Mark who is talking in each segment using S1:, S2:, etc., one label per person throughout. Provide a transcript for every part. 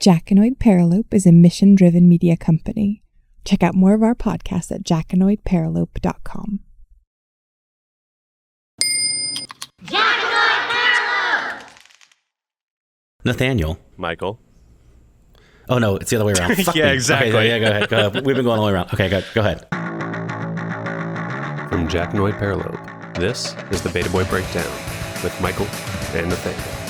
S1: Jackanoid Paralope is a mission-driven media company. Check out more of our podcasts at jackanoidparalope.com.
S2: Jackanoid Paralope!
S3: Nathaniel.
S4: Michael.
S3: Oh, no, it's the other way around. Fuck
S4: Yeah,
S3: me.
S4: exactly.
S3: Okay, yeah, go ahead. We've been going all the way around. Okay, go ahead.
S4: From Jackanoid Paralope, this is the Beta Boy Breakdown with Michael and Nathaniel.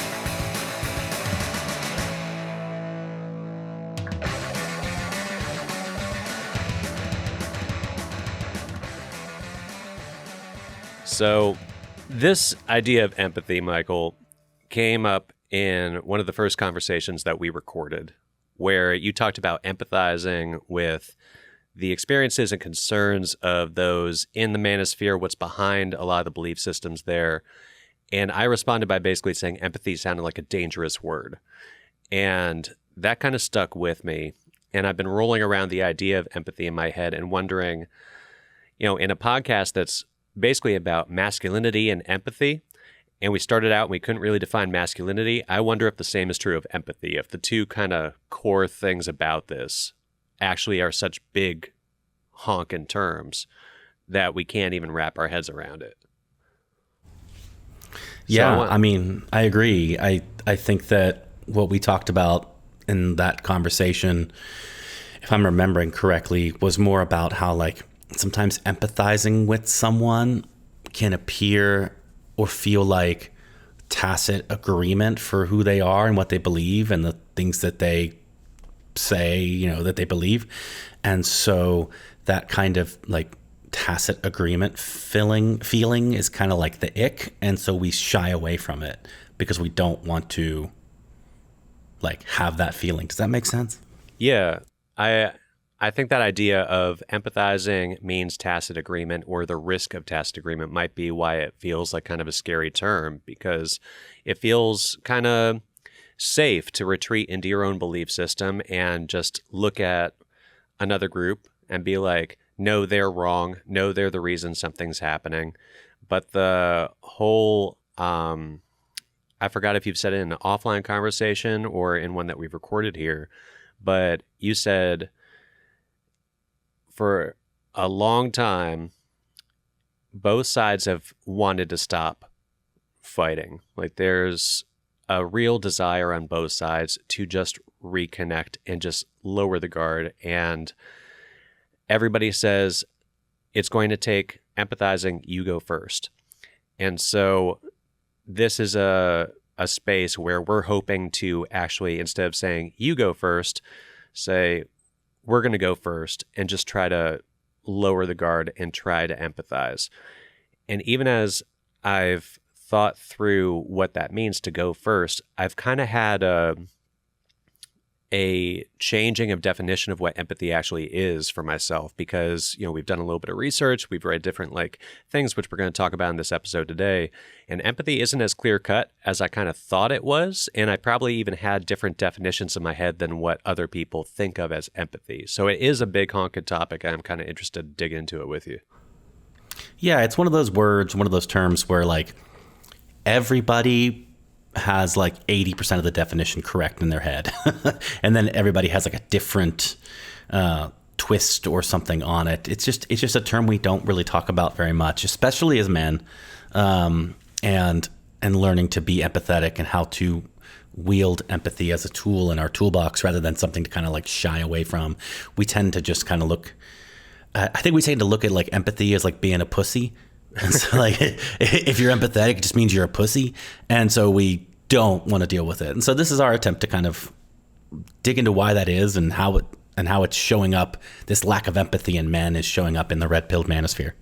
S4: So, this idea of empathy, Michael, came up in one of the first conversations that we recorded, where you talked about empathizing with the experiences and concerns of those in the manosphere, what's behind a lot of the belief systems there. And I responded by basically saying empathy sounded like a dangerous word. And that kind of stuck with me. And I've been rolling around the idea of empathy in my head and wondering, in a podcast that's basically about masculinity and empathy, and we started out and we couldn't really define masculinity, I wonder if the same is true of empathy, if the two kind of core things about this actually are such big honking terms that we can't even wrap our heads around it.
S3: Yeah, I agree. I think that what we talked about in that conversation, if I'm remembering correctly, was more about how sometimes empathizing with someone can appear or feel like tacit agreement for who they are and what they believe and the things that they say, that they believe. And so that kind of tacit agreement feeling is kind of like the ick. And so we shy away from it because we don't want to have that feeling. Does that make sense?
S4: Yeah. I think that idea of empathizing means tacit agreement, or the risk of tacit agreement, might be why it feels like kind of a scary term, because it feels kind of safe to retreat into your own belief system and just look at another group and be like, no, they're wrong. No, they're the reason something's happening. But the whole, I forgot if you've said it in an offline conversation or in one that we've recorded here, but you said, for a long time, both sides have wanted to stop fighting. There's a real desire on both sides to just reconnect and just lower the guard. And everybody says it's going to take empathizing, you go first. And so this is a space where we're hoping to actually, instead of saying you go first, say, we're going to go first and just try to lower the guard and try to empathize. And even as I've thought through what that means to go first, I've kind of had a changing of definition of what empathy actually is for myself, because, we've done a little bit of research, we've read different things, which we're going to talk about in this episode today. And empathy isn't as clear cut as I kind of thought it was. And I probably even had different definitions in my head than what other people think of as empathy. So it is a big honking topic. I'm kind of interested to dig into it with you.
S3: Yeah, it's one of those words, one of those terms where everybody has 80% of the definition correct in their head. And then everybody has a different twist or something on it. It's just a term we don't really talk about very much, especially as men, and learning to be empathetic and how to wield empathy as a tool in our toolbox rather than something to kind of shy away from. We tend to just kind of look, I think we tend to look at empathy as being a pussy. And so if you're empathetic, it just means you're a pussy. And so we don't want to deal with it. And so this is our attempt to kind of dig into why that is and how it's showing up. This lack of empathy in men is showing up in the red-pilled manosphere.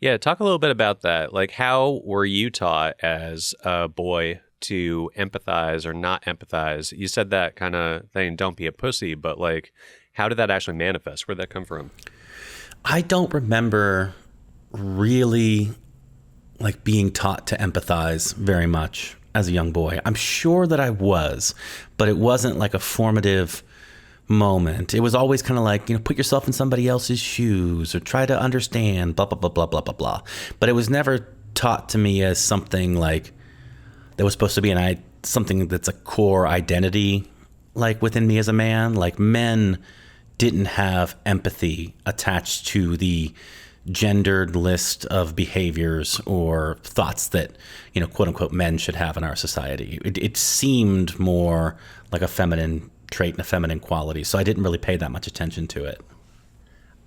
S4: Yeah, talk a little bit about that. How were you taught as a boy to empathize or not empathize? You said that kind of thing, don't be a pussy, but how did that actually manifest? Where'd that come from?
S3: I don't remember really being taught to empathize very much as a young boy. I'm sure that I was, but it wasn't a formative moment. It was always kind of put yourself in somebody else's shoes or try to understand, blah, blah, blah, blah, blah, blah, blah. But it was never taught to me as something that was supposed to be something that's a core identity like within me as a man. Like men didn't have empathy attached to the gendered list of behaviors or thoughts that, quote unquote, men should have in our society. It seemed more like a feminine trait and a feminine quality. So I didn't really pay that much attention to it.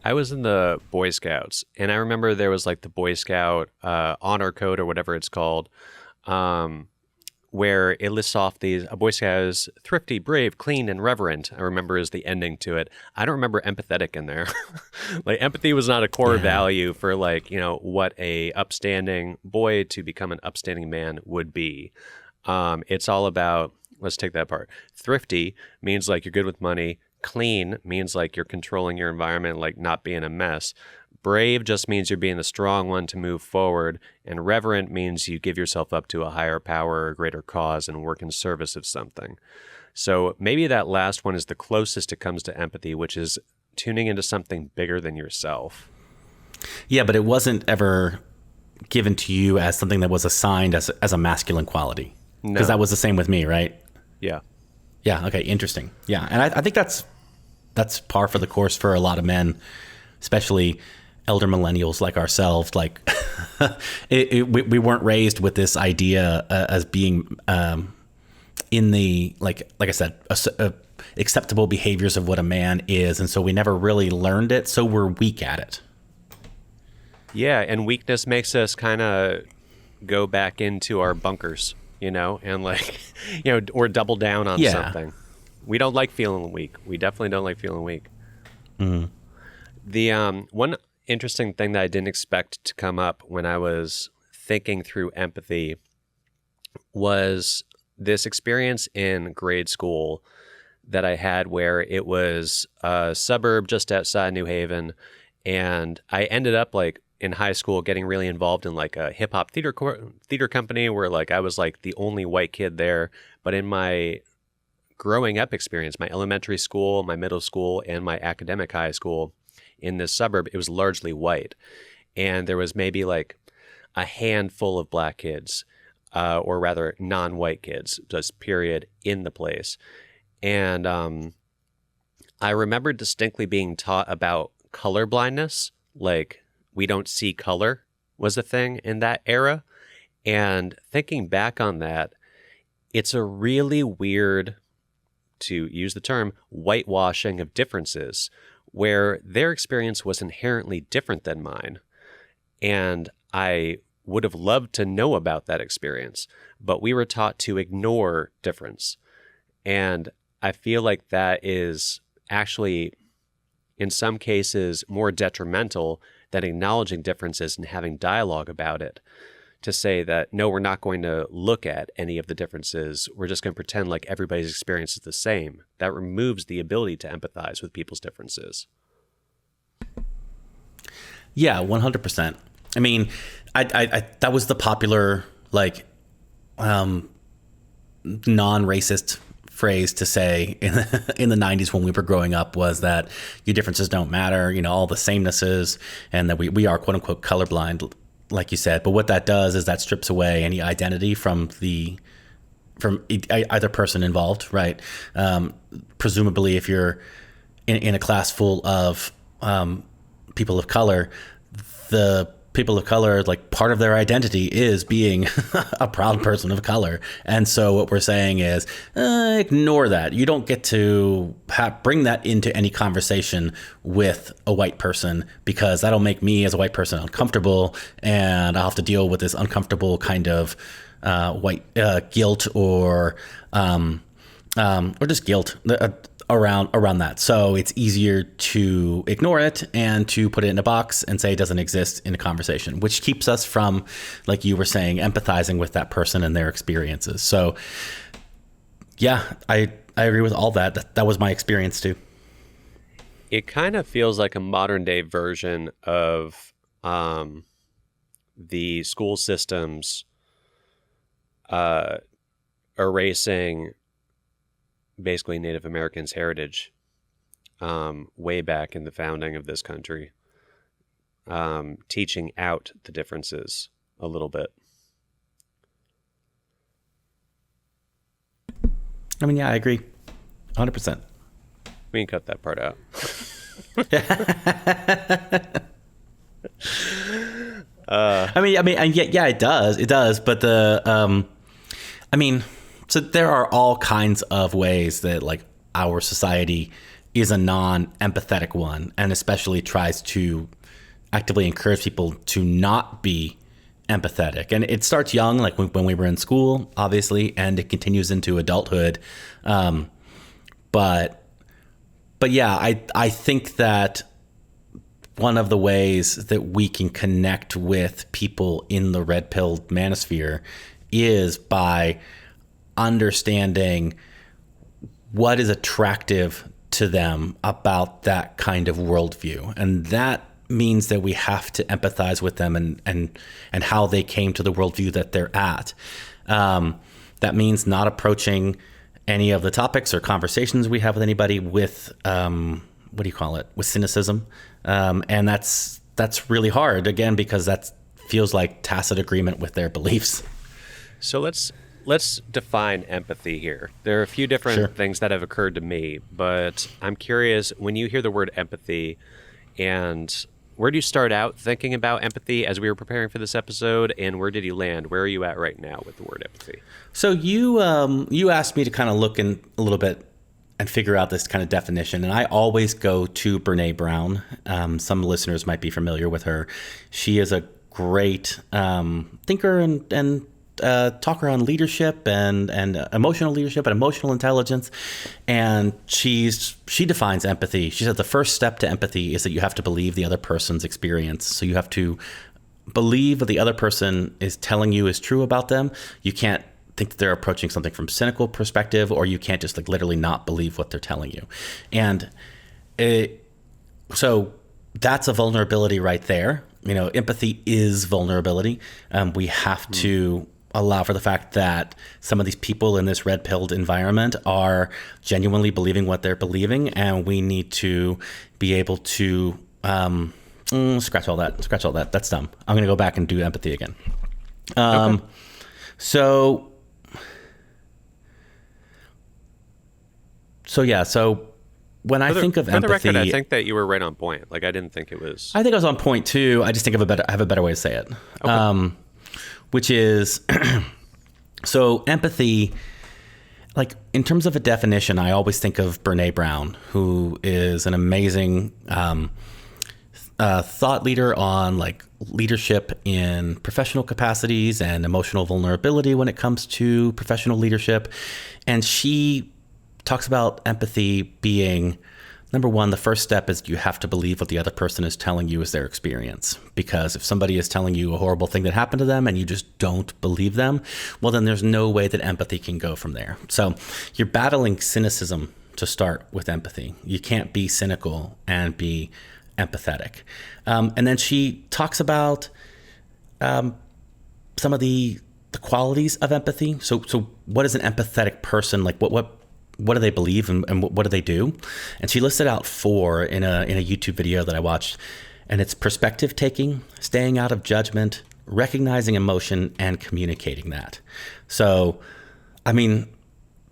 S4: I was in the Boy Scouts, and I remember there was like the Boy Scout honor code or whatever it's called, where it lists off a Boy Scout is thrifty, brave, clean, and reverent. I remember is the ending to it. I don't remember empathetic in there. Like empathy was not a core value for like, what a upstanding boy to become an upstanding man would be. It's all about, let's take that part. Thrifty means like you're good with money. Clean means like you're controlling your environment, like not being a mess. Brave just means you're being the strong one to move forward. And reverent means you give yourself up to a higher power or greater cause and work in service of something. So maybe that last one is the closest it comes to empathy, which is tuning into something bigger than yourself.
S3: Yeah, but it wasn't ever given to you as something that was assigned as a masculine quality. Because that was the same with me, right?
S4: Yeah.
S3: Yeah. Okay. Interesting. Yeah. And I think that's par for the course for a lot of men, especially elder millennials like ourselves. Like we weren't raised with this idea as being in the, like I said, acceptable behaviors of what a man is. And so we never really learned it. So we're weak at it.
S4: Yeah. And weakness makes us kind of go back into our bunkers, and like, or double down on something. We don't like feeling weak. We definitely don't like feeling weak.
S3: Mm-hmm.
S4: The one interesting thing that I didn't expect to come up when I was thinking through empathy was this experience in grade school that I had where it was a suburb just outside New Haven, and I ended up like in high school getting really involved in like a hip hop theater company where like I was like the only white kid there. But in my growing up experience, my elementary school, my middle school, and my academic high school in this suburb, it was largely white. And there was maybe like a handful of black kids, or rather non-white kids, just period, in the place. And I remember distinctly being taught about color blindness, like we don't see color was a thing in that era. And thinking back on that, it's a really weird, to use the term, whitewashing of differences, where their experience was inherently different than mine. And I would have loved to know about that experience, but we were taught to ignore difference. And I feel like that is actually, in some cases, more detrimental than acknowledging differences and having dialogue about it. To say that, no, we're not going to look at any of the differences. We're just going to pretend like everybody's experience is the same. That removes the ability to empathize with people's differences.
S3: Yeah, 100%. I mean, I that was the popular, like, non-racist phrase to say in the 90s when we were growing up, was that your differences don't matter, all the samenesses, and that we are, quote unquote, colorblind, like you said. But what that does is that strips away any identity from either person involved, right? Presumably, if you're in a class full of people of color, the people of color, like, part of their identity is being a proud person of color. And so what we're saying is, ignore that. You don't get to bring that into any conversation with a white person, because that'll make me as a white person uncomfortable, and I'll have to deal with this uncomfortable kind of white guilt or just guilt around that. So it's easier to ignore it and to put it in a box and say it doesn't exist in a conversation, which keeps us from, like you were saying, empathizing with that person and their experiences. So yeah, I agree with all that. That was my experience too.
S4: It kind of feels like a modern day version of the school systems erasing basically Native Americans' heritage way back in the founding of this country, teaching out the differences a little bit.
S3: I mean, yeah, I agree. 100%.
S4: We can cut that part out.
S3: Yeah, it does. But so there are all kinds of ways that like our society is a non-empathetic one, and especially tries to actively encourage people to not be empathetic. And it starts young, like when we were in school, obviously, and it continues into adulthood. But yeah, I think that one of the ways that we can connect with people in the red-pilled manosphere is by understanding what is attractive to them about that kind of worldview. And that means that we have to empathize with them and how they came to the worldview that they're at. That means not approaching any of the topics or conversations we have with anybody with, with cynicism. And that's really hard, again, because that feels like tacit agreement with their beliefs.
S4: So let's define empathy here. There are a few different things that have occurred to me, but I'm curious, when you hear the word empathy, and where do you start out thinking about empathy as we were preparing for this episode, and where did you land? Where are you at right now with the word empathy?
S3: So you asked me to kind of look in a little bit and figure out this kind of definition, and I always go to Brené Brown. Some listeners might be familiar with her. She is a great thinker and talker on leadership and emotional leadership and emotional intelligence. And she defines empathy. She said the first step to empathy is that you have to believe the other person's experience. So you have to believe what the other person is telling you is true about them. You can't think that they're approaching something from cynical perspective, or you can't just like literally not believe what they're telling you. And so that's a vulnerability right there. Empathy is vulnerability. We have to allow for the fact that some of these people in this red-pilled environment are genuinely believing what they're believing, and we need to be able to scratch all that. That's dumb. I'm going to go back and do empathy again. Okay. So when I think of empathy,
S4: for the record, I think that you were right on point. Like, I didn't think it was.
S3: I think I was on point too. I just think I have a better way to say it. Okay. Which is, so empathy, like in terms of a definition, I always think of Brené Brown, who is an amazing thought leader on like leadership in professional capacities and emotional vulnerability when it comes to professional leadership. And she talks about empathy being, number one, the first step is you have to believe what the other person is telling you is their experience. Because if somebody is telling you a horrible thing that happened to them and you just don't believe them, well, then there's no way that empathy can go from there. So you're battling cynicism to start with empathy. You can't be cynical and be empathetic. And then she talks about some of the qualities of empathy. So what is an empathetic person? Like what do they believe and what do they do? And she listed out 4 in a YouTube video that I watched. And it's perspective taking, staying out of judgment, recognizing emotion, and communicating that. So,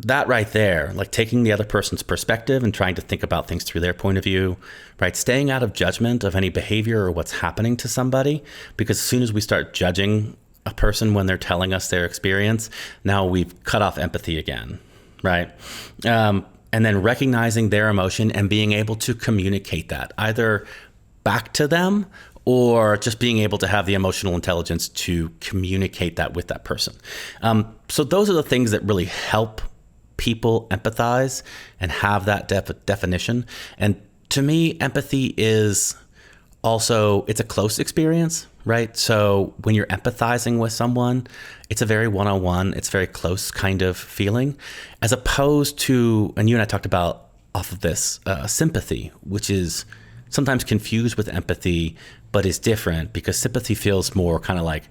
S3: that right there, like taking the other person's perspective and trying to think about things through their point of view, right? Staying out of judgment of any behavior or what's happening to somebody, because as soon as we start judging a person when they're telling us their experience, now we've cut off empathy again. Right. And then recognizing their emotion and being able to communicate that either back to them or just being able to have the emotional intelligence to communicate that with that person. So those are the things that really help people empathize and have that definition. And to me, empathy is also, it's a close experience, right? So when you're empathizing with someone, it's a very one-on-one, it's very close kind of feeling, as opposed to, and you and I talked about off of this, sympathy, which is sometimes confused with empathy, but is different because sympathy feels more kind of like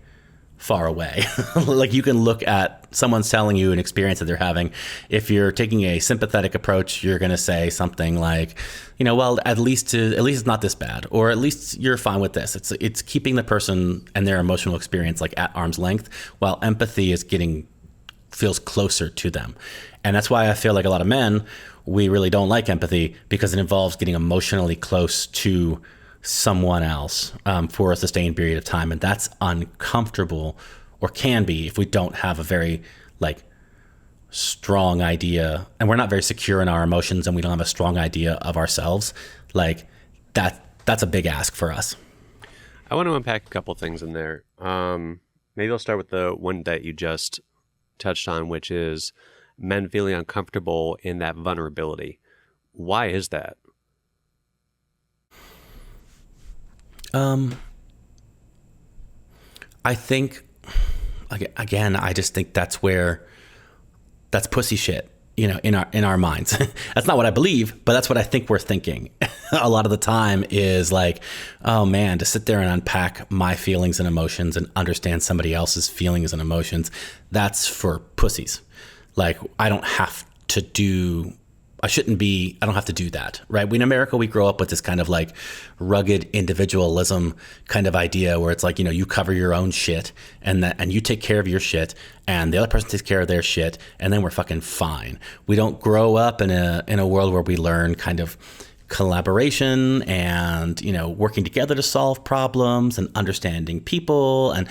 S3: far away. Like you can look at someone's telling you an experience that they're having. If you're taking a sympathetic approach, you're going to say something like, well, at least it's not this bad, or at least you're fine with this. It's keeping the person and their emotional experience like at arm's length, while empathy is getting feels closer to them. And that's why I feel like a lot of men, we really don't like empathy, because it involves getting emotionally close to someone else for a sustained period of time. And that's uncomfortable, or can be, if we don't have a very like strong idea, and we're not very secure in our emotions, and we don't have a strong idea of ourselves. Like that's a big ask for us.
S4: I want to unpack a couple things in there. Maybe I'll start with the one that you just touched on, which is men feeling uncomfortable in that vulnerability. Why is that?
S3: I think, again, I just think that's pussy shit, you know, in our minds. That's not what I believe, but that's what I think we're thinking. A lot of the time is like, oh man, to sit there and unpack my feelings and emotions and understand somebody else's feelings and emotions, that's for pussies. Like, I don't have to do that, right? In America, we grow up with this kind of like rugged individualism kind of idea where it's like, you know, you cover your own shit and you take care of your shit and the other person takes care of their shit, and then we're fucking fine. We don't grow up in a world where we learn kind of collaboration and, you know, working together to solve problems and understanding people and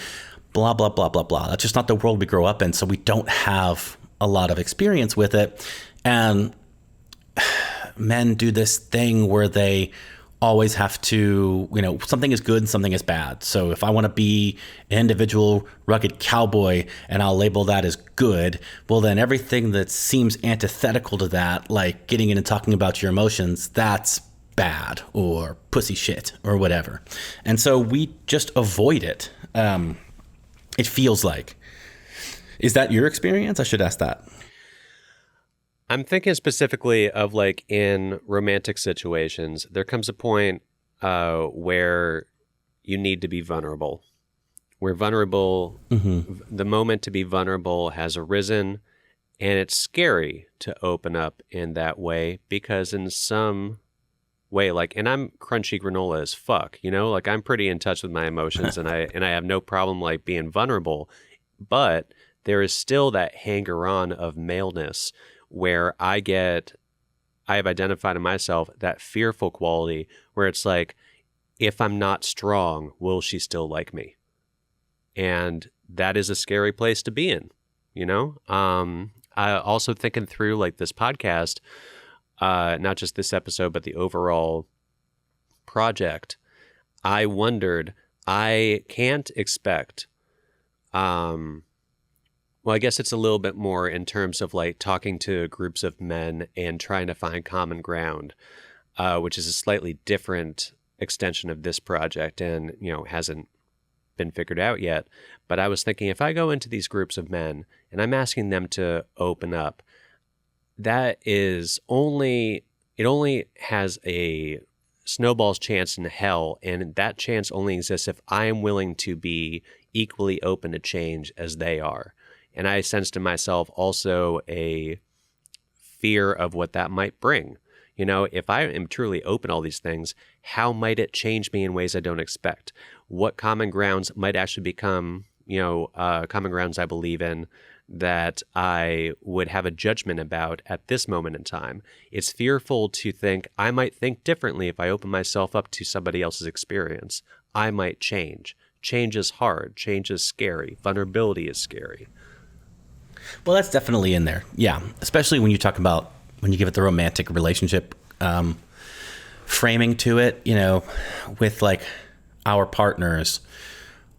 S3: blah, blah, blah, blah, blah. That's just not the world we grow up in. So we don't have a lot of experience with it. And men do this thing where they always have to, you know, something is good and something is bad. So if I want to be an individual rugged cowboy and I'll label that as good, well, then everything that seems antithetical to that, like getting in and talking about your emotions, that's bad or pussy shit or whatever. And so we just avoid it. It feels like. Is that your experience? I should ask that.
S4: I'm thinking specifically of like in romantic situations, there comes a point where you need to be vulnerable. Where vulnerable, the moment to be vulnerable has arisen, and it's scary to open up in that way because in some way, like, and I'm crunchy granola as fuck, you know, like I'm pretty in touch with my emotions and I have no problem like being vulnerable, but there is still that hanger-on of maleness where I have identified in myself that fearful quality where it's like, if I'm not strong, will she still like me? And that is a scary place to be in, you know? I also thinking through like this podcast, not just this episode, but the overall project, I wondered, I can't expect, well, I guess it's a little bit more in terms of like talking to groups of men and trying to find common ground, which is a slightly different extension of this project and, you know, hasn't been figured out yet. But I was thinking if I go into these groups of men and I'm asking them to open up, it only has a snowball's chance in hell. And that chance only exists if I am willing to be equally open to change as they are. And I sensed in myself also a fear of what that might bring. You know, if I am truly open to all these things, how might it change me in ways I don't expect? What common grounds might actually become, you know, common grounds I believe in that I would have a judgment about at this moment in time? It's fearful to think I might think differently if I open myself up to somebody else's experience. I might change. Change is hard. Change is scary. Vulnerability is scary.
S3: Well, that's definitely in there. Yeah. Especially when you talk about, when you give it the romantic relationship framing to it, you know, with like our partners,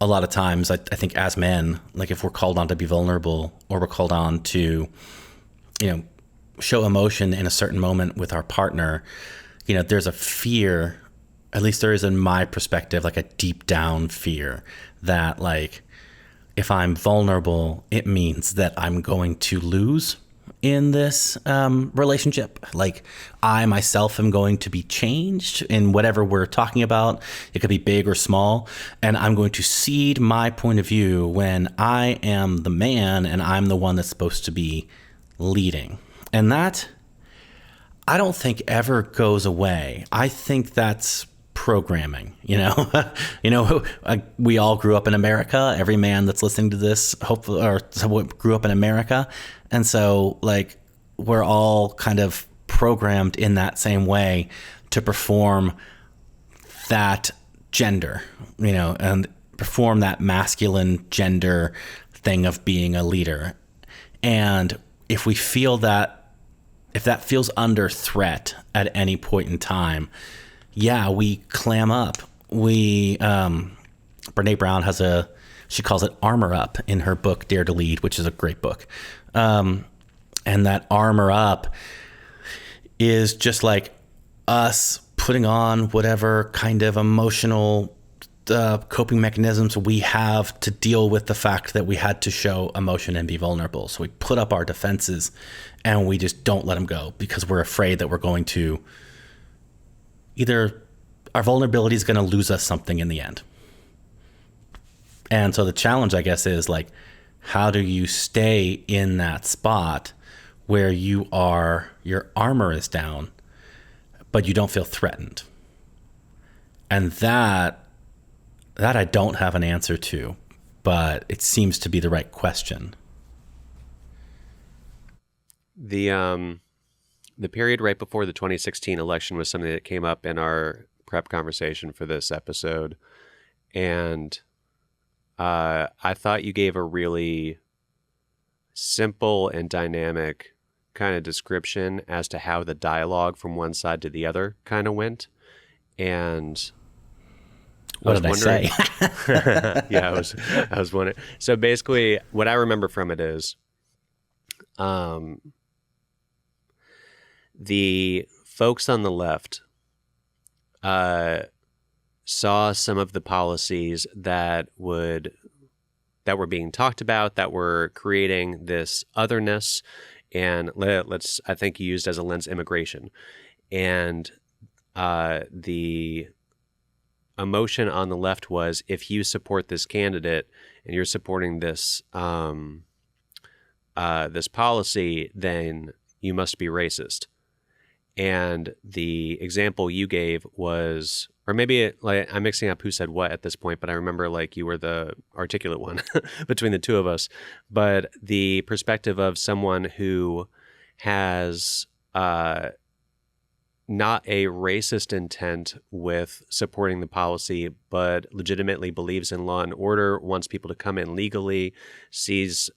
S3: a lot of times I think as men, like if we're called on to be vulnerable or we're called on to, you know, show emotion in a certain moment with our partner, you know, there's a fear, at least there is in my perspective, like a deep down fear that like, if I'm vulnerable, it means that I'm going to lose in this relationship. Like I myself am going to be changed in whatever we're talking about. It could be big or small. And I'm going to cede my point of view when I am the man and I'm the one that's supposed to be leading. And that, I don't think ever goes away. I think that's programming, we all grew up in America. Every man that's listening to this, hopefully, or grew up in America. And so like, we're all kind of programmed in that same way to perform that gender, and perform that masculine gender thing of being a leader. And if we feel that, if that feels under threat at any point in time, we clam up. Brené Brown she calls it armor up in her book, Dare to Lead, which is a great book. And that armor up is just like us putting on whatever kind of emotional coping mechanisms we have to deal with the fact that we had to show emotion and be vulnerable. So we put up our defenses and we just don't let them go because we're afraid that we're going to either our vulnerability is going to lose us something in the end. And so the challenge, I guess, is like, how do you stay in that spot where your armor is down, but you don't feel threatened? And that I don't have an answer to, but it seems to be the right question.
S4: The period right before the 2016 election was something that came up in our prep conversation for this episode. And I thought you gave a really simple and dynamic kind of description as to how the dialogue from one side to the other kind of went. And
S3: what did I say?
S4: Yeah, I was wondering. So basically, what I remember from it is, the folks on the left saw some of the policies that were being talked about, that were creating this otherness, and I think you used as a lens immigration, and the emotion on the left was, if you support this candidate and you're supporting this this policy, then you must be racist. And the example you gave was, or maybe I'm mixing up who said what at this point, but I remember like you were the articulate one between the two of us. But the perspective of someone who has not a racist intent with supporting the policy, but legitimately believes in law and order, wants people to come in legally, sees,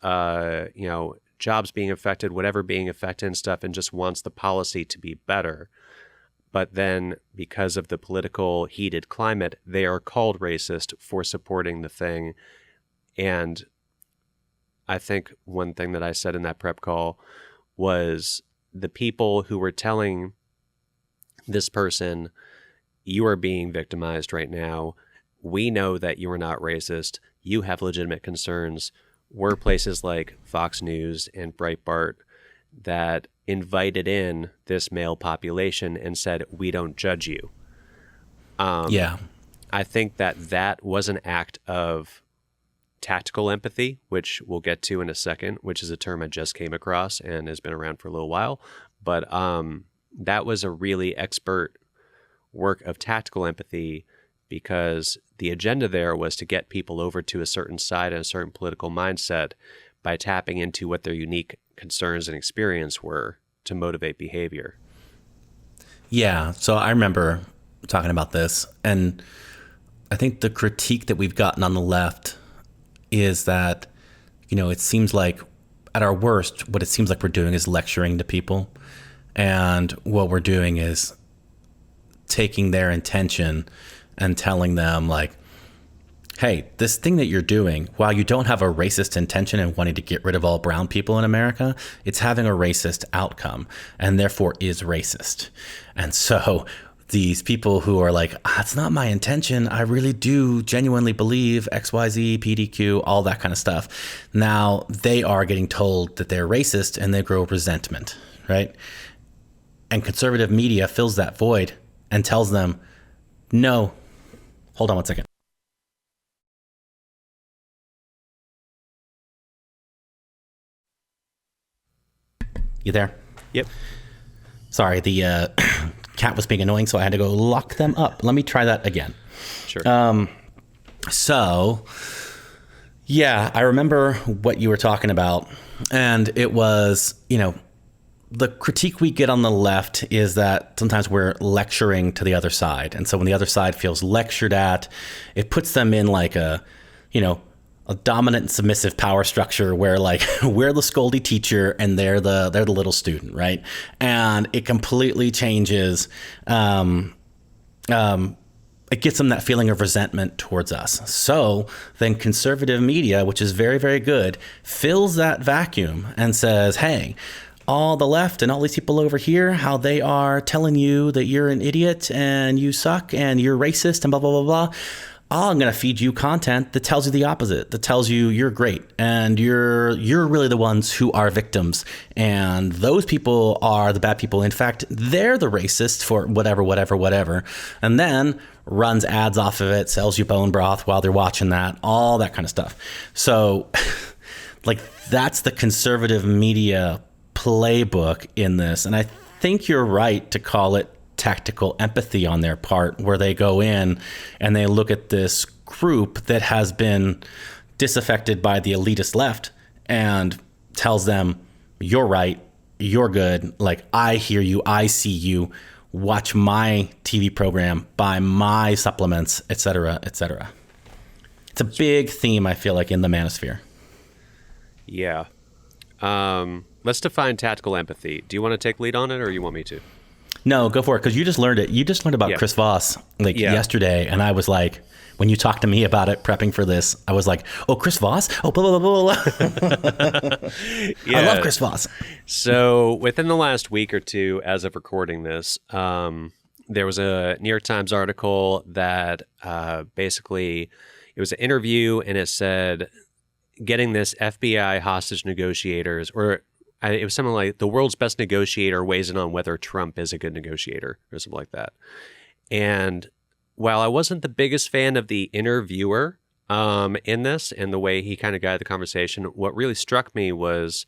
S4: jobs being affected, whatever being affected and stuff, and just wants the policy to be better. But then because of the political heated climate, they are called racist for supporting the thing. And I think one thing that I said in that prep call was, the people who were telling this person, you are being victimized right now. We know that you are not racist. You have legitimate concerns. Were places like Fox News and Breitbart that invited in this male population and said, we don't judge you. I think that was an act of tactical empathy, which we'll get to in a second, which is a term I just came across and has been around for a little while. But that was a really expert work of tactical empathy, because the agenda there was to get people over to a certain side and a certain political mindset by tapping into what their unique concerns and experience were to motivate behavior.
S3: Yeah, so I remember talking about this, and I think the critique that we've gotten on the left is that, it seems like at our worst, what it seems like we're doing is lecturing to people. And what we're doing is taking their intention and telling them like, hey, this thing that you're doing, while you don't have a racist intention and wanting to get rid of all brown people in America, it's having a racist outcome and therefore is racist. And so these people who are like, it's not my intention, I really do genuinely believe XYZ, PDQ, all that kind of stuff. Now they are getting told that they're racist and they grow resentment, right? And conservative media fills that void and tells them, no, hold on one second. You there?
S4: Yep.
S3: Sorry, the cat was being annoying, so I had to go lock them up. Let me try that again.
S4: Sure.
S3: So, yeah, I remember what you were talking about. And it was, the critique we get on the left is that sometimes we're lecturing to the other side. And so when the other side feels lectured at, it puts them in like a dominant and submissive power structure where like we're the scoldy teacher and they're the little student, right? And it completely changes. It gets them that feeling of resentment towards us. So then conservative media, which is very, very good, fills that vacuum and says, hey, all the left and all these people over here, how they are telling you that you're an idiot and you suck and you're racist and blah, blah, blah, blah. I'm going to feed you content that tells you the opposite, that tells you you're great and you're really the ones who are victims. And those people are the bad people. In fact, they're the racists for whatever. And then runs ads off of it, sells you bone broth while they're watching that, all that kind of stuff. So like that's the conservative media playbook in this. And I think you're right to call it tactical empathy on their part, where they go in and they look at this group that has been disaffected by the elitist left and tells them, you're right, you're good, like I hear you, I see you, watch my TV program, buy my supplements, etc., etc. It's a big theme, I feel like, in the manosphere.
S4: Yeah. Let's define tactical empathy. Do you want to take lead on it, or you want me to?
S3: No, go for it, because you just learned it. You just learned about Chris Voss yesterday, and I was like, when you talked to me about it, prepping for this, I was like, oh, Chris Voss? Oh, blah, blah, blah, blah. I love Chris Voss.
S4: So within the last week or two, as of recording this, there was a New York Times article that basically, it was an interview, and it said, getting this FBI hostage negotiators, or it was something like the world's best negotiator weighs in on whether Trump is a good negotiator or something like that. And while I wasn't the biggest fan of the interviewer in this and the way he kind of guided the conversation, what really struck me was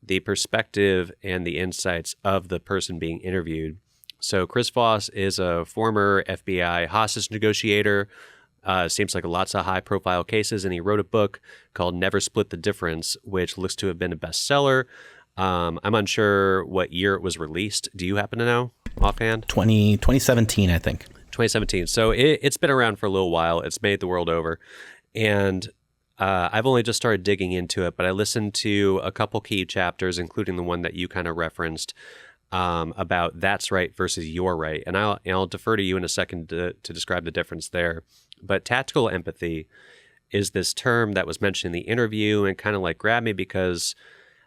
S4: the perspective and the insights of the person being interviewed. So Chris Voss is a former FBI hostage negotiator. Seems like lots of high-profile cases, and he wrote a book called Never Split the Difference, which looks to have been a bestseller. I'm unsure what year it was released. Do you happen to know offhand?
S3: 2017, I think.
S4: 2017. So it's been around for a little while. It's made the world over. And I've only just started digging into it, but I listened to a couple key chapters, including the one that you kind of referenced about that's right versus you're right. And I'll defer to you in a second to describe the difference there. But tactical empathy is this term that was mentioned in the interview and kind of like grabbed me because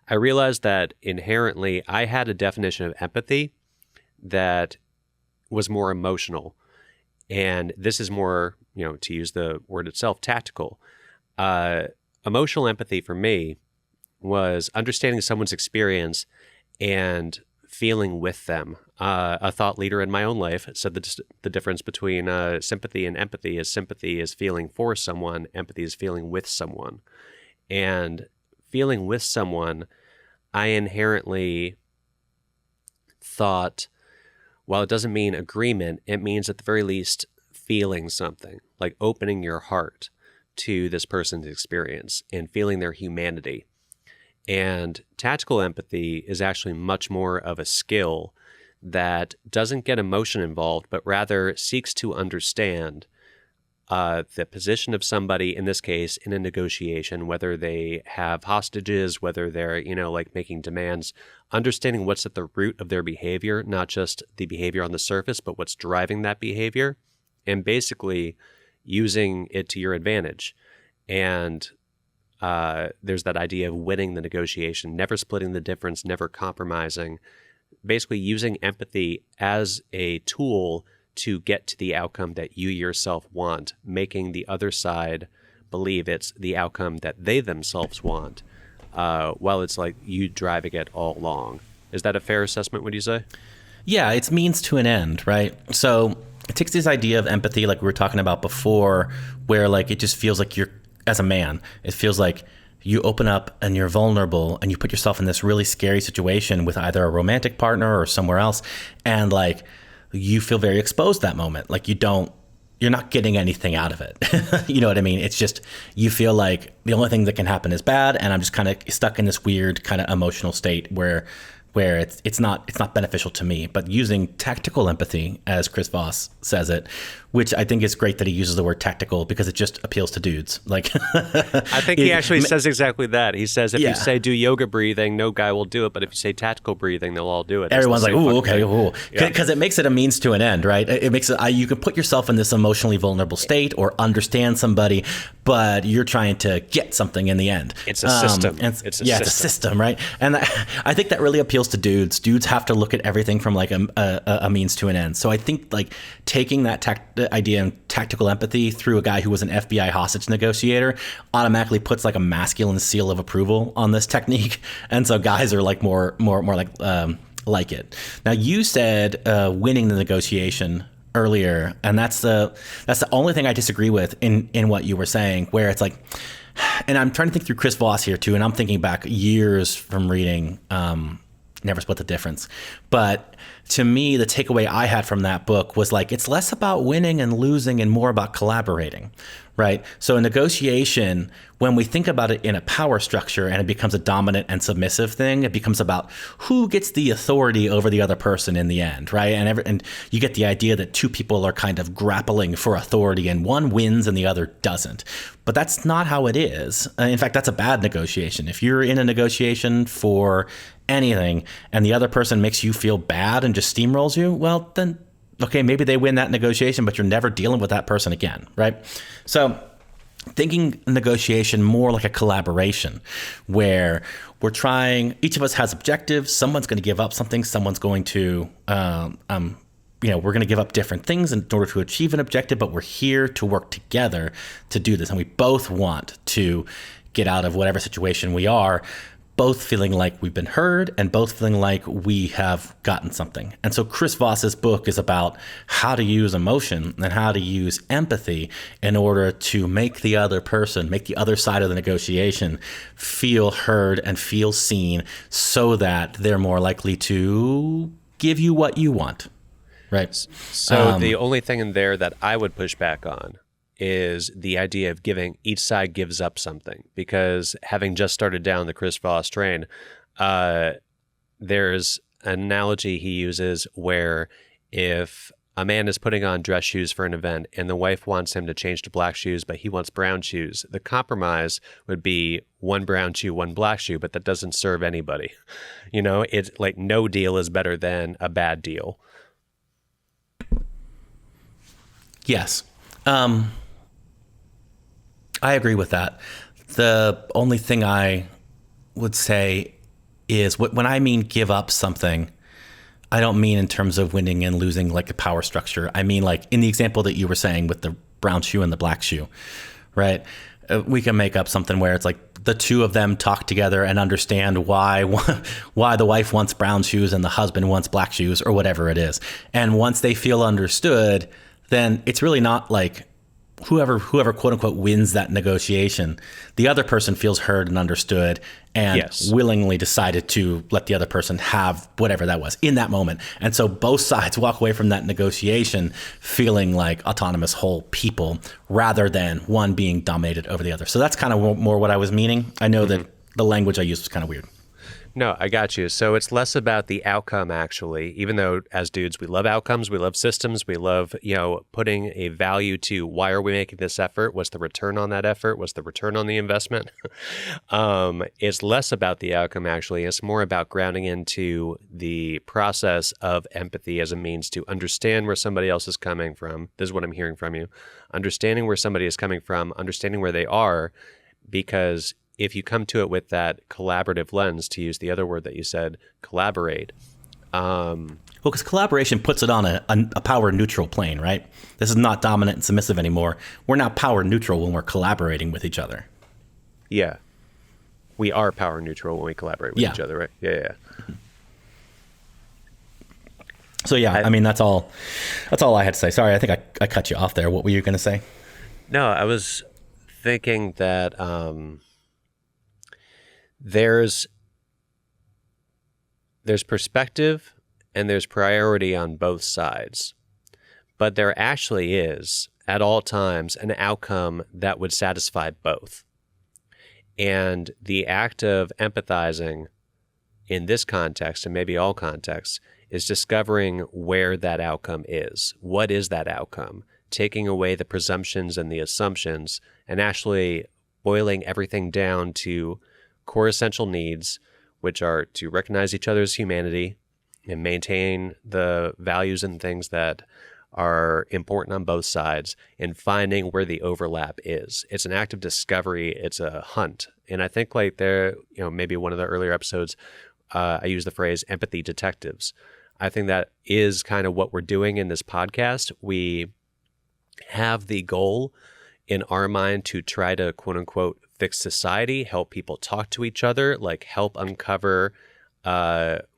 S4: I realized that inherently I had a definition of empathy that was more emotional. And this is more, to use the word itself, tactical. Emotional empathy for me was understanding someone's experience and feeling with them. A thought leader in my own life said the difference between sympathy and empathy is feeling for someone, empathy is feeling with someone. And feeling with someone, I inherently thought, while it doesn't mean agreement, it means at the very least feeling something, like opening your heart to this person's experience and feeling their humanity. And tactical empathy is actually much more of a skill that doesn't get emotion involved, but rather seeks to understand the position of somebody, in this case, in a negotiation, whether they have hostages, whether they're, making demands, understanding what's at the root of their behavior, not just the behavior on the surface, but what's driving that behavior, and basically using it to your advantage. And there's that idea of winning the negotiation, never splitting the difference, never compromising, basically using empathy as a tool to get to the outcome that you yourself want, making the other side believe it's the outcome that they themselves want, while it's like you driving it all along. Is that a fair assessment, would you say?
S3: Yeah, it's means to an end, right? So it takes this idea of empathy, like we were talking about before, where like it just feels like you're, as a man, it feels like you open up and you're vulnerable and you put yourself in this really scary situation with either a romantic partner or somewhere else, and like you feel very exposed that moment. Like you're not getting anything out of it. You know what I mean? It's just, you feel like the only thing that can happen is bad, and I'm just kind of stuck in this weird kind of emotional state where it's not beneficial to me. But using tactical empathy, as Chris Voss says it, which I think is great that he uses the word tactical, because it just appeals to dudes. Like,
S4: I think he actually says exactly that. He says if you say do yoga breathing, no guy will do it. But if you say tactical breathing, they'll all do it.
S3: Everyone's like, ooh, okay, ooh. Because it makes it a means to an end, right? It makes it, you can put yourself in this emotionally vulnerable state or understand somebody, but you're trying to get something in the end.
S4: It's a system. It's a
S3: system, right? And I think that really appeals to dudes. Dudes have to look at everything from like a means to an end. So I think like taking that idea and tactical empathy through a guy who was an FBI hostage negotiator automatically puts like a masculine seal of approval on this technique. And so guys are like more like it. Now you said winning the negotiation earlier, and that's the only thing I disagree with in what you were saying, where it's like, and I'm trying to think through Chris Voss here too, and I'm thinking back years from reading Never Split the Difference. But to me, the takeaway I had from that book was like, it's less about winning and losing and more about collaborating, right? So a negotiation, when we think about it in a power structure and it becomes a dominant and submissive thing, it becomes about who gets the authority over the other person in the end, right? And you get the idea that two people are kind of grappling for authority and one wins and the other doesn't. But that's not how it is. In fact, that's a bad negotiation. If you're in a negotiation for anything and the other person makes you feel bad and just steamrolls you, well, then, okay, maybe they win that negotiation, but you're never dealing with that person again, right? So thinking negotiation more like a collaboration where we're trying, each of us has objectives. Someone's going to give up something. Someone's going to, we're going to give up different things in order to achieve an objective, but we're here to work together to do this. And we both want to get out of whatever situation we are, both feeling like we've been heard and both feeling like we have gotten something. And so Chris Voss's book is about how to use emotion and how to use empathy in order to make the other person, make the other side of the negotiation feel heard and feel seen, so that they're more likely to give you what you want, right?
S4: So the only thing in there that I would push back on is the idea of giving, each side gives up something, because having just started down the Chris Voss train, there's an analogy he uses where if a man is putting on dress shoes for an event and the wife wants him to change to black shoes, but he wants brown shoes, the compromise would be one brown shoe, one black shoe, but that doesn't serve anybody. You know, it's like no deal is better than a bad deal.
S3: Yes. I agree with that. The only thing I would say is when I mean give up something, I don't mean in terms of winning and losing like a power structure. I mean like in the example that you were saying with the brown shoe and the black shoe, right? We can make up something where it's like the two of them talk together and understand why the wife wants brown shoes and the husband wants black shoes or whatever it is. And once they feel understood, then it's really not like whoever quote unquote wins that negotiation, the other person feels heard and understood and willingly decided to let the other person have whatever that was in that moment. And so both sides walk away from that negotiation feeling like autonomous whole people rather than one being dominated over the other. So that's kind of more what I was meaning. I know that the language I used was kind of weird.
S4: No, I got you. So it's less about the outcome, actually, even though as dudes, we love outcomes, we love systems, we love, putting a value to why are we making this effort? What's the return on that effort? What's the return on the investment? It's less about the outcome, actually. It's more about grounding into the process of empathy as a means to understand where somebody else is coming from. This is what I'm hearing from you. Understanding where somebody is coming from, understanding where they are, because if you come to it with that collaborative lens, to use the other word that you said, collaborate.
S3: Well, because collaboration puts it on a power neutral plane, right? This is not dominant and submissive anymore. We're now power neutral when we're collaborating with each other.
S4: Yeah. We are power neutral when we collaborate with each other, right? Yeah.
S3: So I mean, that's all I had to say. Sorry, I think I cut you off there. What were you going to say?
S4: No, I was thinking that there's perspective and there's priority on both sides. But there actually is, at all times, an outcome that would satisfy both. And the act of empathizing in this context, and maybe all contexts, is discovering where that outcome is. What is that outcome? Taking away the presumptions and the assumptions and actually boiling everything down to core essential needs, which are to recognize each other's humanity and maintain the values and things that are important on both sides, and finding where the overlap is. It's an act of discovery. It's a hunt. And I think like there, maybe one of the earlier episodes, I use the phrase empathy detectives. I think that is kind of what we're doing in this podcast. We have the goal in our mind to try to quote unquote fix society, help people talk to each other, like help uncover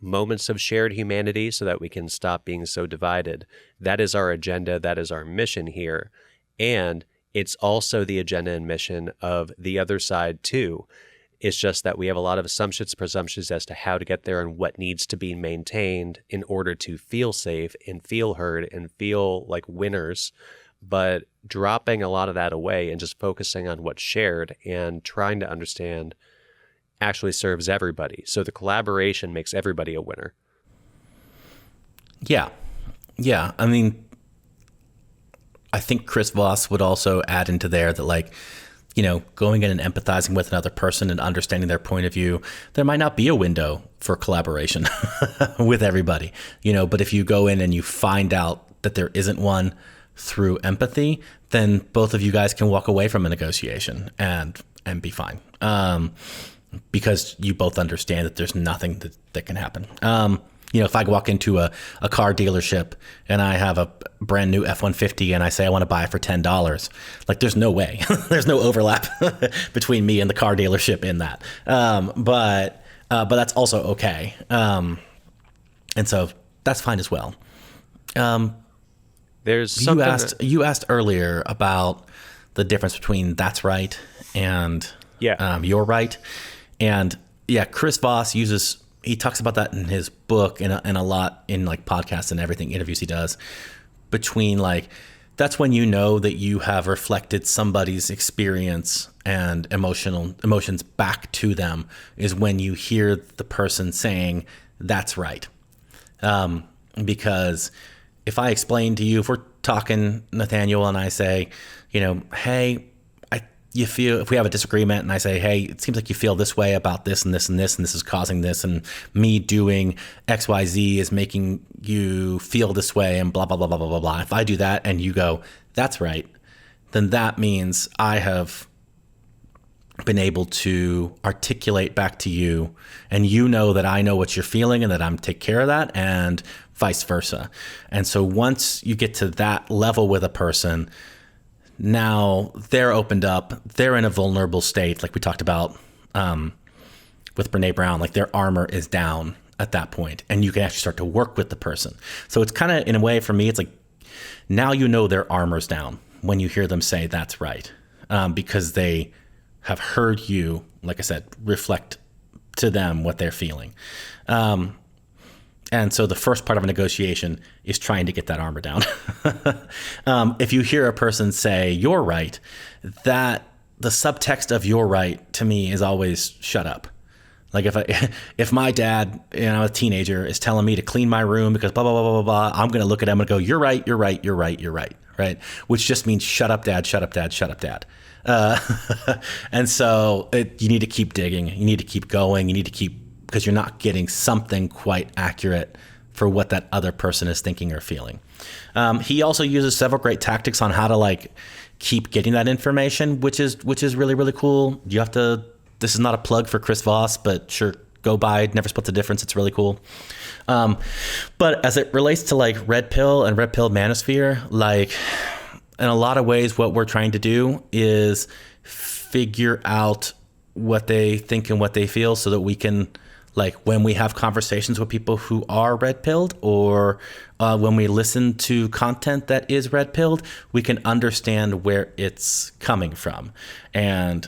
S4: moments of shared humanity so that we can stop being so divided. That is our agenda. That is our mission here. And it's also the agenda and mission of the other side too. It's just that we have a lot of assumptions, presumptions as to how to get there and what needs to be maintained in order to feel safe and feel heard and feel like winners. But dropping a lot of that away and just focusing on what's shared and trying to understand actually serves everybody. So the collaboration makes everybody a winner.
S3: Yeah. Yeah. I mean, I think Chris Voss would also add into there that like, going in and empathizing with another person and understanding their point of view, there might not be a window for collaboration with everybody, but if you go in and you find out that there isn't one through empathy, then both of you guys can walk away from a negotiation and be fine. Because you both understand that there's nothing that can happen. If I walk into a car dealership and I have a brand new F-150 and I say I want to buy it for $10, like there's no way, there's no overlap between me and the car dealership in that. But that's also okay. And so that's fine as well.
S4: There's something
S3: you asked earlier about the difference between that's right and you're right. And yeah, Chris Voss he talks about that in his book and a lot in like podcasts and everything, interviews he does, between like, that's when you know that you have reflected somebody's experience and emotions back to them, is when you hear the person saying, that's right. Because if I explain to you, if we're talking, Nathaniel, and I say, hey, if we have a disagreement and I say, hey, it seems like you feel this way about this and this and this, and this is causing this, and me doing X, Y, Z is making you feel this way, and blah, blah, blah, blah, blah, blah, blah. If I do that and you go, that's right, then that means I have been able to articulate back to you, and you know that I know what you're feeling and that I'm take care of that, and vice versa. And so once you get to that level with a person, now they're opened up, they're in a vulnerable state, like we talked about with Brené Brown, like their armor is down at that point, and you can actually start to work with the person. So it's kind of, in a way, for me, it's like, now their armor's down when you hear them say that's right, because they have heard you, like I said, reflect to them what they're feeling. And so the first part of a negotiation is trying to get that armor down. If you hear a person say, you're right, that the subtext of you're right to me is always shut up. Like if my dad, a teenager, is telling me to clean my room because blah, blah, blah, blah, blah, I'm going to look at him and go, you're right, you're right, you're right, you're right. Right. Which just means shut up, dad, shut up, dad, shut up, dad. And so you need to keep digging. You need to keep going. You need to keep, because you're not getting something quite accurate for what that other person is thinking or feeling. He also uses several great tactics on how to like keep getting that information, which is really, really cool. You have to, this is not a plug for Chris Voss, but sure, go by, Never Split the Difference. It's really cool. But as it relates to like red pill and red pill manosphere, like in a lot of ways, what we're trying to do is figure out what they think and what they feel so that we can, like when we have conversations with people who are red pilled, or when we listen to content that is red pilled, we can understand where it's coming from. And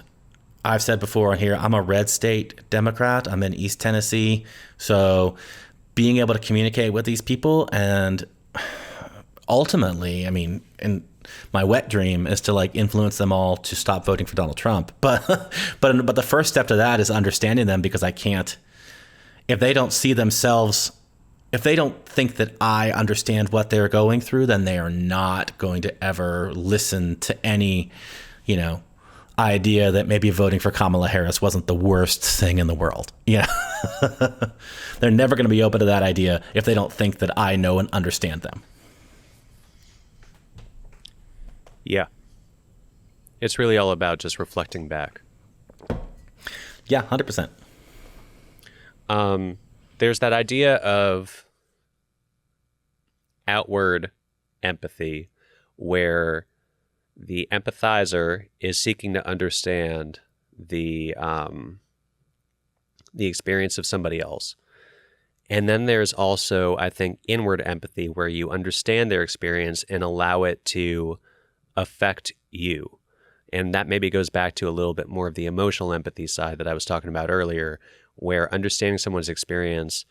S3: I've said before on here, I'm a red state Democrat. I'm in East Tennessee. So being able to communicate with these people. And ultimately, I mean, and my wet dream is to like influence them all to stop voting for Donald Trump. But the first step to that is understanding them, because I can't, if they don't see themselves, if they don't think that I understand what they're going through, then they are not going to ever listen to any, you know, idea that maybe voting for Kamala Harris wasn't the worst thing in the world. Yeah. They're never going to be open to that idea if they don't think that I know and understand them.
S4: Yeah. It's really all about just reflecting back.
S3: Yeah, 100%.
S4: There's that idea of outward empathy where the empathizer is seeking to understand the experience of somebody else. And then there's also, I think, inward empathy where you understand their experience and allow it to affect you. And that maybe goes back to a little bit more of the emotional empathy side that I was talking about earlier, where understanding someone's experience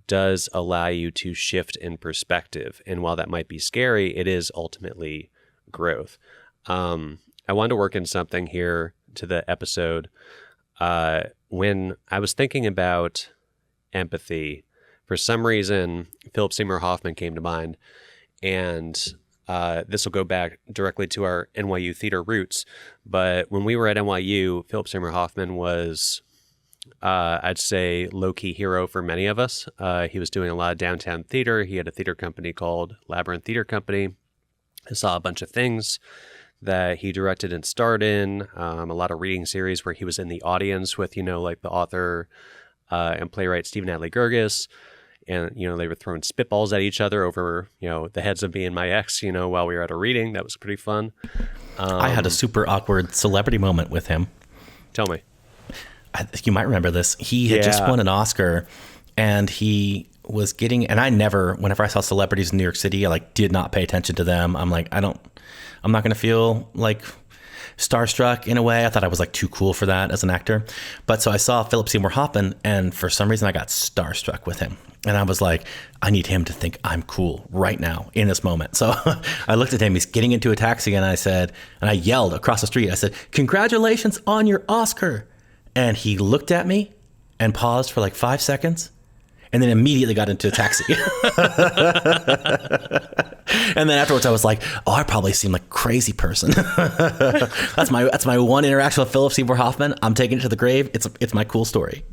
S4: does allow you to shift in perspective. And while that might be scary, it is ultimately growth. I wanted to work in something here to the episode. When I was thinking about empathy, for some reason, Philip Seymour Hoffman came to mind. And this will go back directly to our NYU theater roots. But when we were at NYU, Philip Seymour Hoffman was, I'd say, low-key hero for many of us. He was doing a lot of downtown theater. He had a theater company called Labyrinth Theater Company. I saw a bunch of things that he directed and starred in, a lot of reading series where he was in the audience with, you know, like the author and playwright Stephen Adley Gurgis. And, you know, they were throwing spitballs at each other over, you know, the heads of me and my ex, you know, while we were at a reading. That was pretty fun.
S3: I had a super awkward celebrity moment with him.
S4: Tell me.
S3: You might remember this. He had just won an Oscar, and he was getting, and I never, whenever I saw celebrities in New York City, I like did not pay attention to them. I'm like, I'm not going to feel like starstruck in a way. I thought I was like too cool for that as an actor. But so I saw Philip Seymour Hoffman, and for some reason I got starstruck with him. And I was like, I need him to think I'm cool right now in this moment. So I looked at him, he's getting into a taxi, and I yelled across the street, I said, "Congratulations on your Oscar." And he looked at me and paused for like 5 seconds, and then immediately got into a taxi. And then afterwards I was like, oh, I probably seem like a crazy person. That's my one interaction with Philip Seymour Hoffman. I'm taking it to the grave. It's my cool story.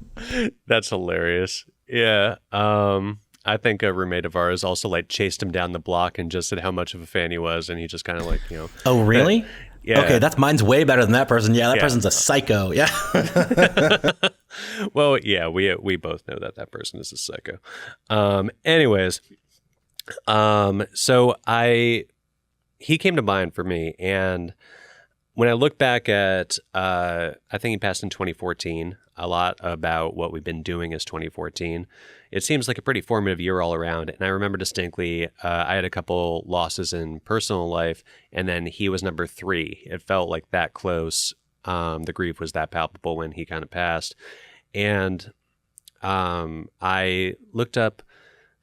S4: That's hilarious. Yeah. I think a roommate of ours also like chased him down the block and just said how much of a fan he was. And he just kind of like, you know.
S3: Oh, really?
S4: Yeah.
S3: Okay, mine's way better than that person. Yeah, that person's a psycho. Yeah.
S4: Well, yeah, we both know that person is a psycho. Anyways, so he came to mind for me, and when I look back at, I think he passed in 2014. A lot about what we've been doing is 2014. It seems like a pretty formative year all around. And I remember distinctly, I had a couple losses in personal life, and then he was number 3. It felt like that close. The grief was that palpable when he kind of passed. And I looked up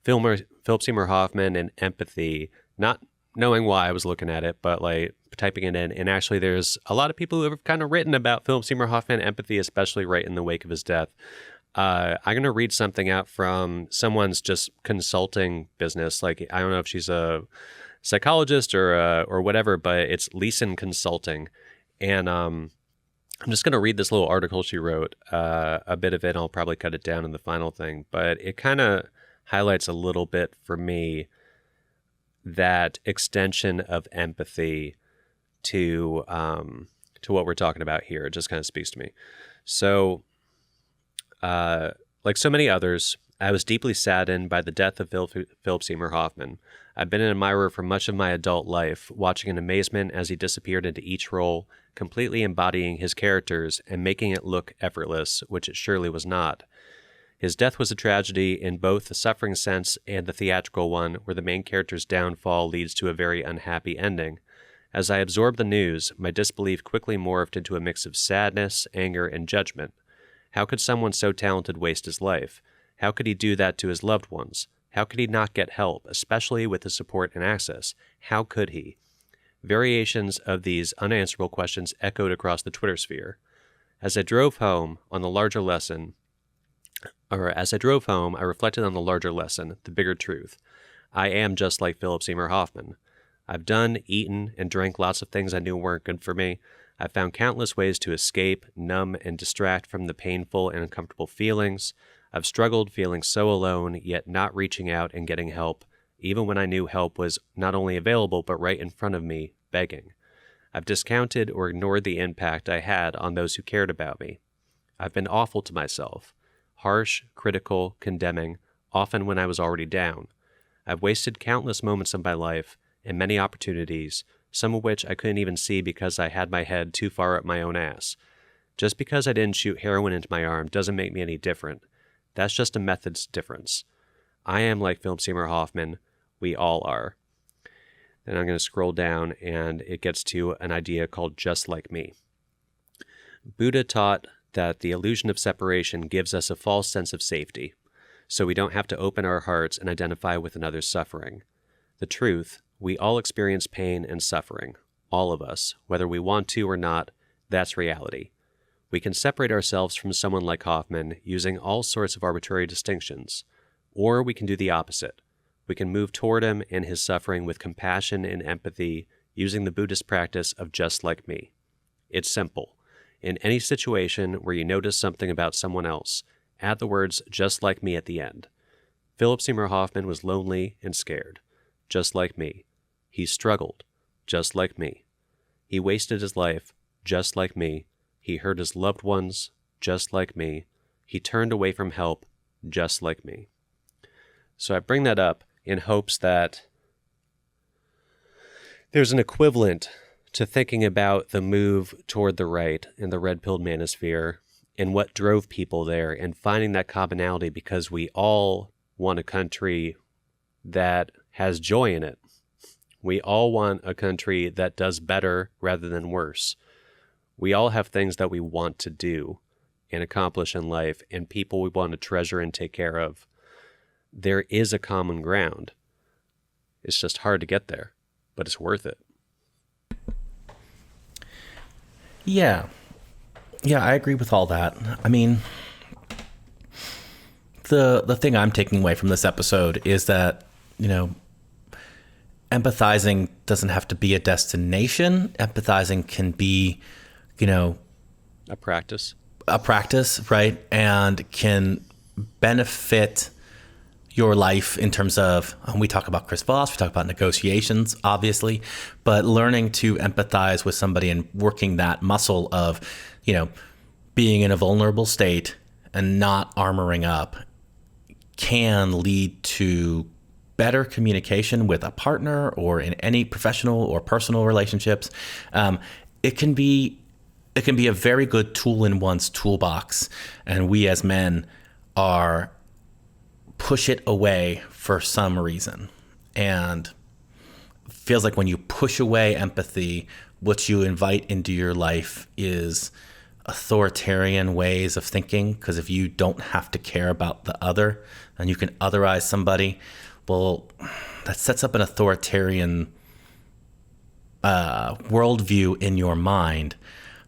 S4: Philip Seymour Hoffman and empathy, not knowing why I was looking at it, but like typing it in. And actually there's a lot of people who have kind of written about Philip Seymour Hoffman empathy, especially right in the wake of his death. I'm going to read something out from someone's just consulting business. Like, I don't know if she's a psychologist or whatever, but it's Leeson Consulting. And I'm just going to read this little article she wrote, a bit of it. I'll probably cut it down in the final thing, but it kind of highlights a little bit for me that extension of empathy to what we're talking about here. It just kind of speaks to me. So, like so many others, I was deeply saddened by the death of Philip Seymour Hoffman. I've been an admirer for much of my adult life, watching in amazement as he disappeared into each role, completely embodying his characters and making it look effortless, which it surely was not. His death was a tragedy in both the suffering sense and the theatrical one, where the main character's downfall leads to a very unhappy ending. As I absorbed the news, my disbelief quickly morphed into a mix of sadness, anger, and judgment. How could someone so talented waste his life? How could he do that to his loved ones? How could he not get help, especially with the support and access? How could he? Variations of these unanswerable questions echoed across the Twitter sphere. As I drove home, I reflected on the larger lesson, the bigger truth. I am just like Philip Seymour Hoffman. I've done, eaten, and drank lots of things I knew weren't good for me. I've found countless ways to escape, numb, and distract from the painful and uncomfortable feelings. I've struggled feeling so alone, yet not reaching out and getting help, even when I knew help was not only available but right in front of me, begging. I've discounted or ignored the impact I had on those who cared about me. I've been awful to myself, harsh, critical, condemning, often when I was already down. I've wasted countless moments of my life and many opportunities, some of which I couldn't even see because I had my head too far up my own ass. Just because I didn't shoot heroin into my arm doesn't make me any different. That's just a method's difference. I am like Philip Seymour Hoffman. We all are. Then I'm going to scroll down, and it gets to an idea called just like me. Buddha taught that the illusion of separation gives us a false sense of safety, so we don't have to open our hearts and identify with another's suffering. The truth, we all experience pain and suffering, all of us, whether we want to or not. That's reality. We can separate ourselves from someone like Hoffman using all sorts of arbitrary distinctions, or we can do the opposite. We can move toward him and his suffering with compassion and empathy using the Buddhist practice of just like me. It's simple. In any situation where you notice something about someone else, add the words just like me at the end. Philip Seymour Hoffman was lonely and scared, just like me. He struggled, just like me. He wasted his life, just like me. He hurt his loved ones, just like me. He turned away from help, just like me. So I bring that up in hopes that there's an equivalent to thinking about the move toward the right in the red-pilled manosphere and what drove people there, and finding that commonality because we all want a country that has joy in it. We all want a country that does better rather than worse. We all have things that we want to do and accomplish in life, and people we want to treasure and take care of. There is a common ground. It's just hard to get there, but it's worth it.
S3: Yeah, I agree with all that. I mean, the thing I'm taking away from this episode is that, empathizing doesn't have to be a destination. Empathizing can be,
S4: a practice,
S3: right? And can benefit your life in terms of, we talk about Chris Voss, we talk about negotiations, obviously, but learning to empathize with somebody and working that muscle of, being in a vulnerable state and not armoring up can lead to better communication with a partner or in any professional or personal relationships. It can be a very good tool in one's toolbox, and we as men push it away for some reason. And it feels like when you push away empathy, what you invite into your life is authoritarian ways of thinking, because if you don't have to care about the other and you can otherize somebody, well, that sets up an authoritarian worldview in your mind.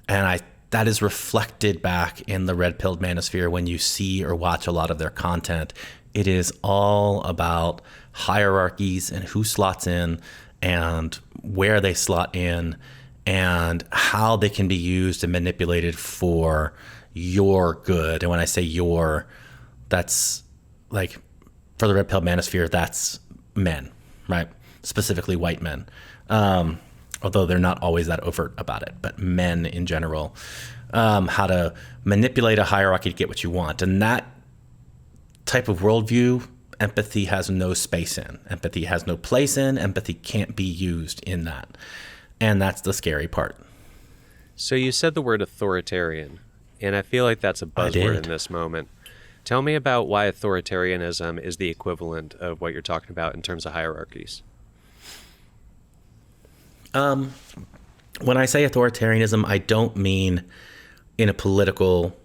S3: And that is reflected back in the red-pilled manosphere when you see or watch a lot of their content. It is all about hierarchies and who slots in and where they slot in and how they can be used and manipulated for your good. And when I say your, that's like, for the red-pilled manosphere, that's men, right? Specifically white men. Although they're not always that overt about it, but men in general, how to manipulate a hierarchy to get what you want. And that type of worldview, empathy has no space in. Empathy has no place in. Empathy can't be used in that. And that's the scary part.
S4: So you said the word authoritarian, and I feel like that's a buzzword in this moment. Tell me about why authoritarianism is the equivalent of what you're talking about in terms of hierarchies.
S3: When I say authoritarianism, I don't mean in a political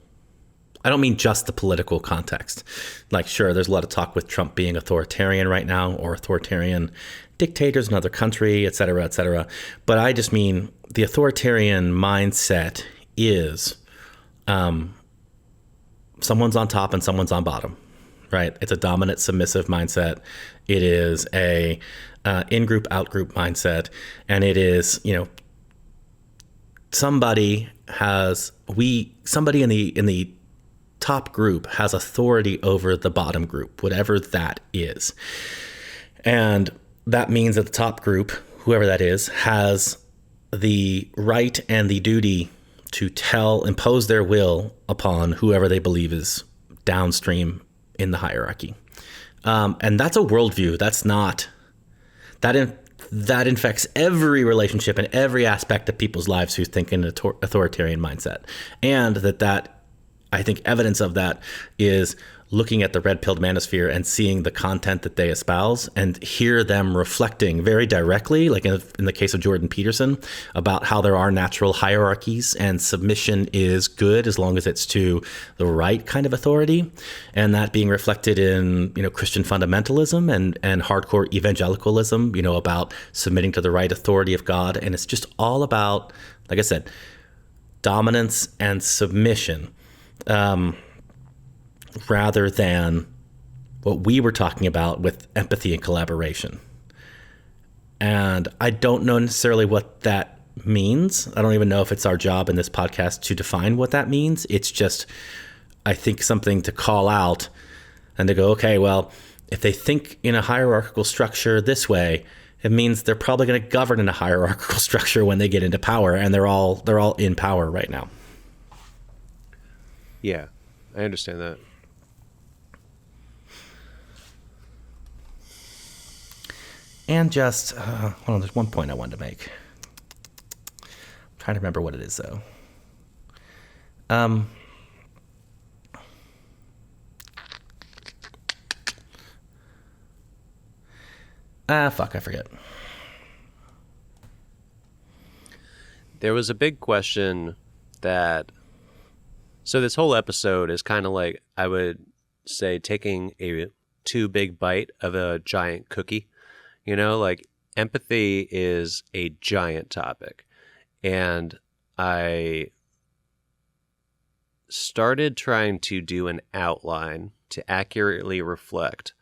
S3: I don't mean just the political context. Like, sure, there's a lot of talk with Trump being authoritarian right now, or authoritarian dictators in another country, et cetera, but I just mean the authoritarian mindset is someone's on top and someone's on bottom, right? It's a dominant, submissive mindset. It is a in-group, out-group mindset, and it is, somebody in the top group has authority over the bottom group, whatever that is, and that means that the top group, whoever that is, has the right and the duty to impose their will upon whoever they believe is downstream in the hierarchy. And that's a worldview. That infects every relationship and every aspect of people's lives who think in an authoritarian mindset. And that I think evidence of that is looking at the red-pilled manosphere and seeing the content that they espouse and hear them reflecting very directly, like in the case of Jordan Peterson, about how there are natural hierarchies and submission is good as long as it's to the right kind of authority. And that being reflected in, Christian fundamentalism and hardcore evangelicalism, about submitting to the right authority of God. And it's just all about, like I said, dominance and submission. Rather than what we were talking about with empathy and collaboration. And I don't know necessarily what that means. I don't even know if it's our job in this podcast to define what that means. It's just, I think, something to call out and to go, okay, well, if they think in a hierarchical structure this way, it means they're probably going to govern in a hierarchical structure when they get into power, and they're all in power right now.
S4: Yeah, I understand that.
S3: And just, hold on, there's one point I wanted to make. I'm trying to remember what it is, though. I forget.
S4: There was a big question that... So this whole episode is kind of like, I would say, taking a too big bite of a giant cookie. Like, empathy is a giant topic. And I started trying to do an outline to accurately reflect,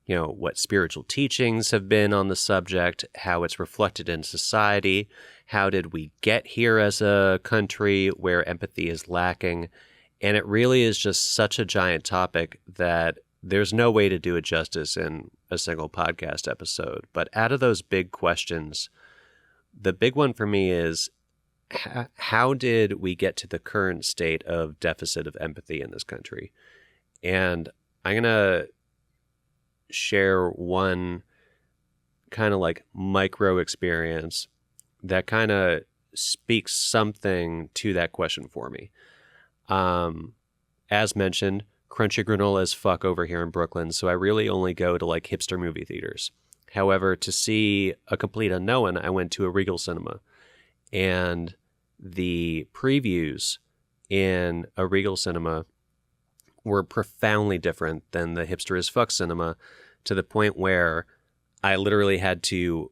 S4: what spiritual teachings have been on the subject, how it's reflected in society, how did we get here as a country where empathy is lacking. And it really is just such a giant topic that there's no way to do it justice in a single podcast episode. But out of those big questions, the big one for me is, how did we get to the current state of deficit of empathy in this country? And I'm going to share one kind of like micro experience that kind of speaks something to that question for me. As mentioned, crunchy granola as fuck over here in Brooklyn, so I really only go to like hipster movie theaters. However, to see A Complete Unknown, I went to a Regal Cinema, and the previews in a Regal Cinema were profoundly different than the hipster as fuck cinema, to the point where I literally had to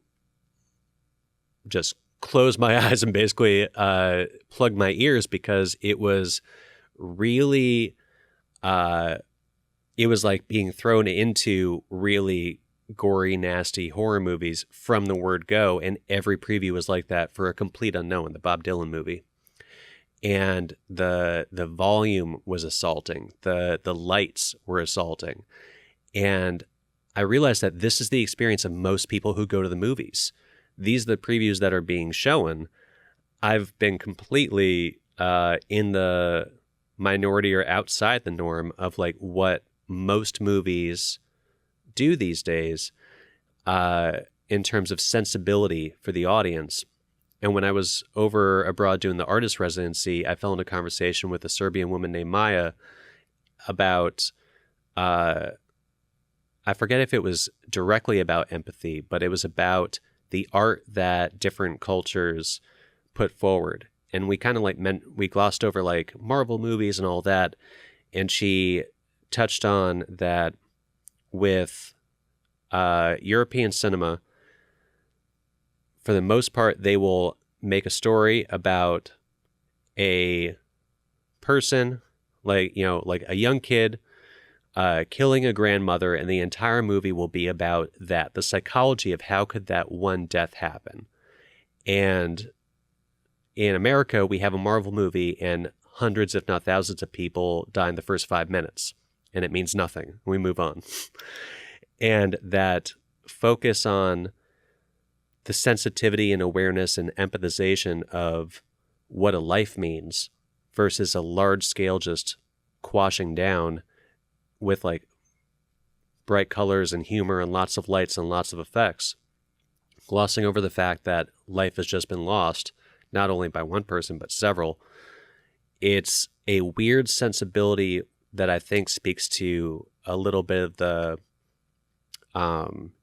S4: just close my eyes and basically plug my ears, because it was really... it was like being thrown into really gory, nasty horror movies from the word go, and every preview was like that for A Complete Unknown, the Bob Dylan movie. And the volume was assaulting, the lights were assaulting, and I realized that this is the experience of most people who go to the movies. These are the previews that are being shown. I've been completely in the minority or outside the norm of like what most movies do these days in terms of sensibility for the audience. And when I was over abroad doing the artist residency, I fell into conversation with a Serbian woman named Maya about, I forget if it was directly about empathy, but it was about the art that different cultures put forward. and we kind of we glossed over like Marvel movies and all that, and she touched on that with European cinema, for the most part, they will make a story about a person, like a young kid killing a grandmother, and the entire movie will be about that, the psychology of how could that one death happen. And in America, we have a Marvel movie and hundreds, if not thousands, of people die in the first 5 minutes, and it means nothing. We move on. And that focus on the sensitivity and awareness and empathization of what a life means versus a large scale just quashing down with like bright colors and humor and lots of lights and lots of effects, glossing over the fact that life has just been lost, not only by one person, but several. It's a weird sensibility that I think speaks to a little bit of the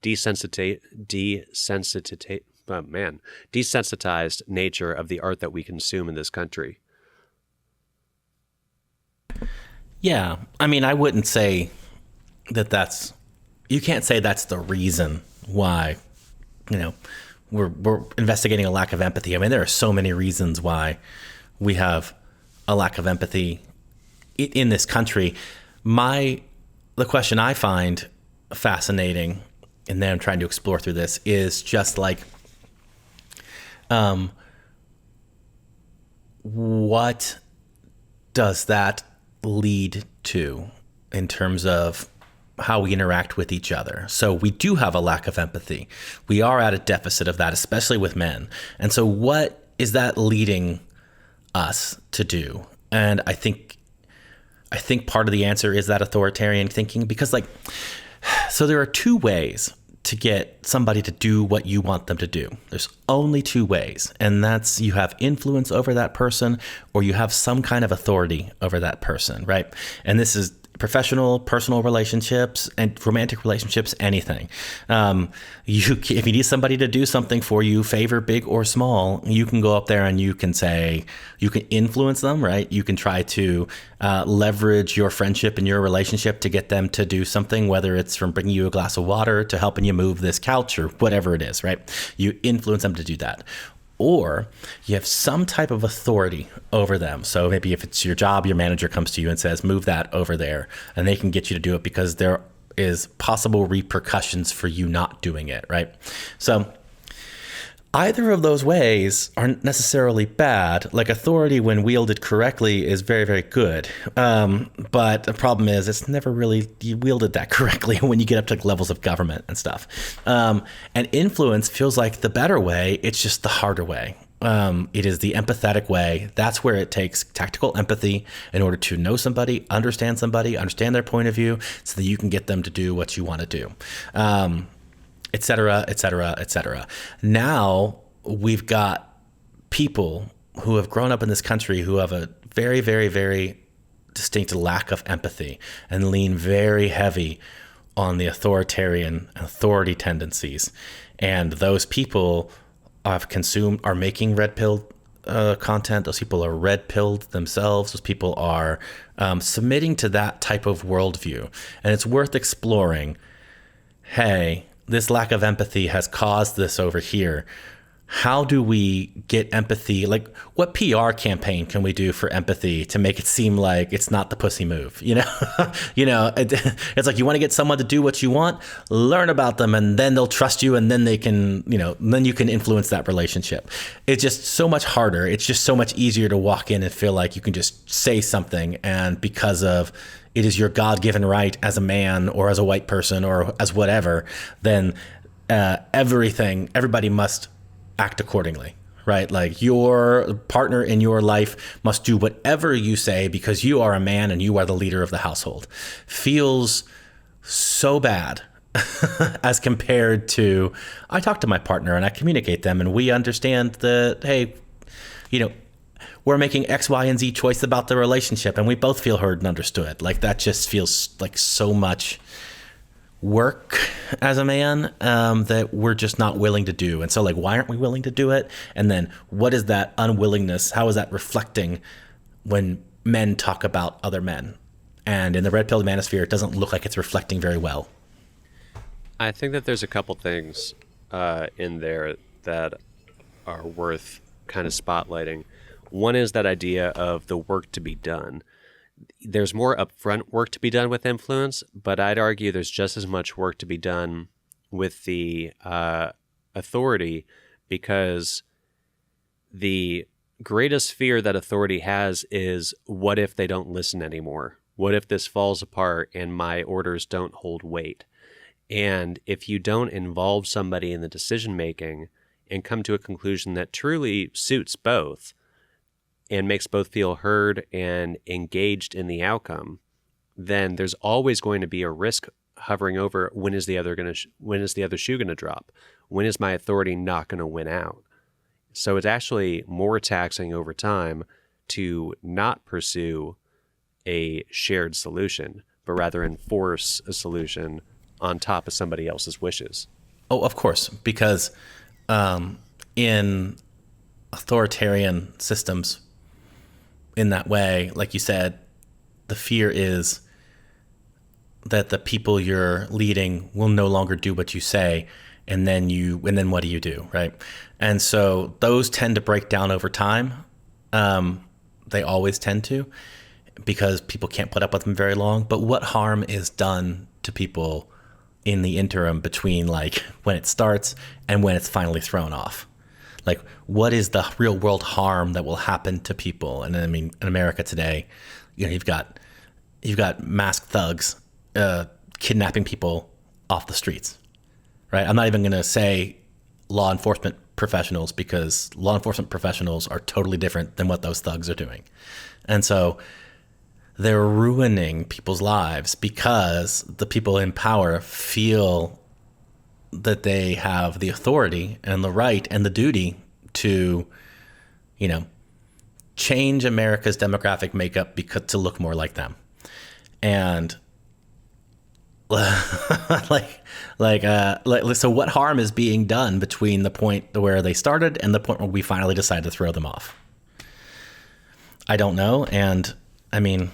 S4: desensitized nature of the art that we consume in this country.
S3: Yeah. I mean, I wouldn't say you can't say that's the reason why, we're investigating a lack of empathy. I mean, there are so many reasons why we have a lack of empathy in this country. The question I find fascinating, and then I'm trying to explore through this, is just like, what does that lead to in terms of how we interact with each other? So we do have a lack of empathy. We are at a deficit of that, especially with men. And so what is that leading us to do? And I think part of the answer is that authoritarian thinking, because so there are two ways to get somebody to do what you want them to do. There's only two ways, and that's you have influence over that person or you have some kind of authority over that person, right? And this is professional, personal relationships, and romantic relationships, anything. If you need somebody to do something for you, favor big or small, you can go up there and you can say, you can influence them, right? You can try to leverage your friendship and your relationship to get them to do something, whether it's from bringing you a glass of water to helping you move this couch or whatever it is, right? You influence them to do that. Or you have some type of authority over them. So maybe if it's your job, your manager comes to you and says, move that over there, and they can get you to do it because there is possible repercussions for you not doing it, right? So either of those ways aren't necessarily bad. Like authority, when wielded correctly, is very, very good. But the problem is it's never really wielded that correctly when you get up to levels of government and stuff. And influence feels like the better way. It's just the harder way. It is the empathetic way. That's where it takes tactical empathy in order to know somebody, understand their point of view, so that you can get them to do what you want to do. Et cetera, et cetera, et cetera. Now we've got people who have grown up in this country who have a very, very, very distinct lack of empathy and lean very heavy on the authoritarian authority tendencies. And those people are making red pill content. Those people are red pilled themselves. Those people are submitting to that type of worldview. And it's worth exploring, hey, this lack of empathy has caused this over here. How do we get empathy? Like, what PR campaign can we do for empathy to make it seem like it's not the pussy move? It's like, you want to get someone to do what you want, learn about them, and then they'll trust you, and then they can, then you can influence that relationship. It's just so much harder. It's just so much easier to walk in and feel like you can just say something, and because of it is your God-given right as a man or as a white person or as whatever, then everybody must act accordingly, right? Like, your partner in your life must do whatever you say because you are a man and you are the leader of the household. Feels so bad as compared to, I talk to my partner and I communicate them and we understand that, hey, we're making X, Y, and Z choice about the relationship and we both feel heard and understood. Like, that just feels like so much work as a man that we're just not willing to do. And so like, why aren't we willing to do it? And then what is that unwillingness? How is that reflecting when men talk about other men? And in the red pill manosphere, it doesn't look like it's reflecting very well.
S4: I think that there's a couple things in there that are worth kind of spotlighting. One is that idea of the work to be done. There's more upfront work to be done with influence, but I'd argue there's just as much work to be done with the authority, because the greatest fear that authority has is, what if they don't listen anymore? What if this falls apart and my orders don't hold weight? And if you don't involve somebody in the decision making and come to a conclusion that truly suits both and makes both feel heard and engaged in the outcome, then there's always going to be a risk hovering over, when is the other shoe going to drop? When is my authority not going to win out? So it's actually more taxing over time to not pursue a shared solution, but rather enforce a solution on top of somebody else's wishes.
S3: Oh, of course, because in authoritarian systems, in that way, like you said, the fear is that the people you're leading will no longer do what you say, and then what do you do, right? And so those tend to break down over time. They always tend to, because people can't put up with them very long. But what harm is done to people in the interim between like when it starts and when it's finally thrown off? Like, what is the real world harm that will happen to people? And I mean, in America today, you've got masked thugs kidnapping people off the streets, right? I'm not even going to say law enforcement professionals, because law enforcement professionals are totally different than what those thugs are doing. And so they're ruining people's lives because the people in power feel that they have the authority and the right and the duty to, change America's demographic makeup to look more like them. And so what harm is being done between the point where they started and the point where we finally decide to throw them off? I don't know. And I mean,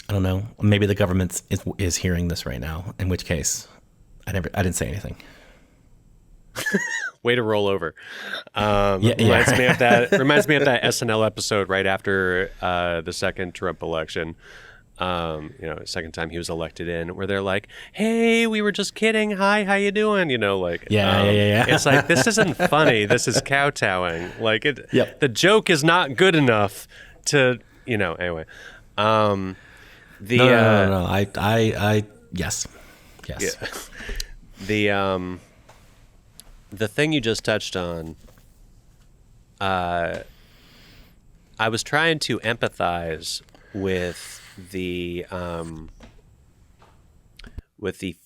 S3: I don't know. Maybe the government is hearing this right now, in which case I didn't say anything.
S4: Way to roll over. Reminds me of that SNL episode right after the second Trump election. Second time he was elected in, where they're like, "Hey, we were just kidding. Hi, how you doing?" Yeah. It's like, this isn't funny. This is kowtowing. Like it. Yep. The joke is not good enough to, Anyway. No.
S3: Yes.
S4: Yeah. The thing you just touched on, I was trying to empathize with the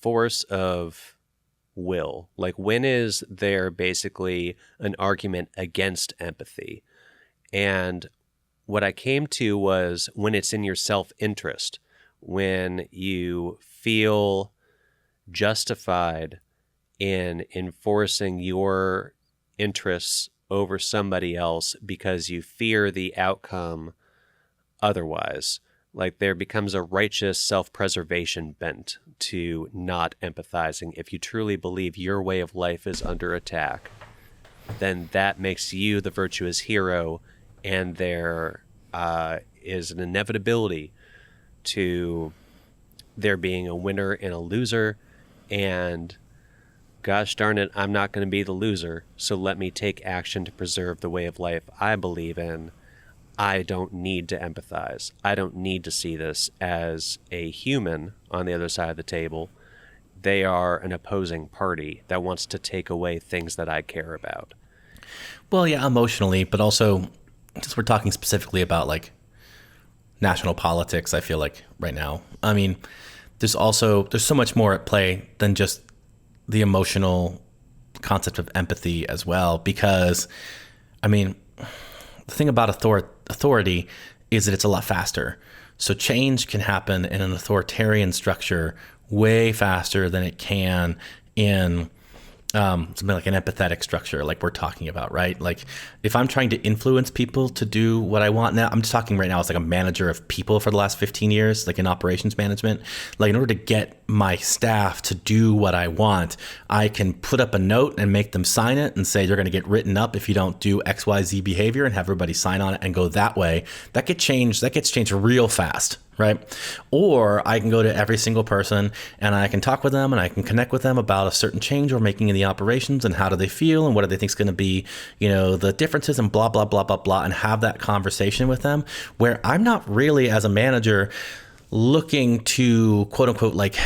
S4: force of will. Like, when is there basically an argument against empathy? And what I came to was when it's in your self-interest, when you feel justified in enforcing your interests over somebody else because you fear the outcome otherwise. Like, there becomes a righteous self-preservation bent to not empathizing. If you truly believe your way of life is under attack, then that makes you the virtuous hero, and there is an inevitability to there being a winner and a loser, and gosh darn it, I'm not going to be the loser, so let me take action to preserve the way of life I believe in. I don't need to empathize. I don't need to see this as a human on the other side of the table. They are an opposing party that wants to take away things that I care about.
S3: Well, yeah, emotionally, but also, just we're talking specifically about like national politics, I feel like right now. I mean, there's so much more at play than just the emotional concept of empathy as well, because I mean, the thing about authority is that it's a lot faster. So change can happen in an authoritarian structure way faster than it can in something like an empathetic structure, like we're talking about, right? Like if I'm trying to influence people to do what I want now, I'm just talking right now as like a manager of people for the last 15 years, like in operations management. Like in order to get my staff to do what I want, I can put up a note and make them sign it and say, you're going to get written up if you don't do XYZ behavior, and have everybody sign on it and go that way. That gets changed real fast. Right? Or I can go to every single person and I can talk with them and I can connect with them about a certain change we're making in the operations and how do they feel and what do they think is going to be, the differences and blah, blah, blah, blah, blah, and have that conversation with them, where I'm not really, as a manager, looking to quote unquote, like,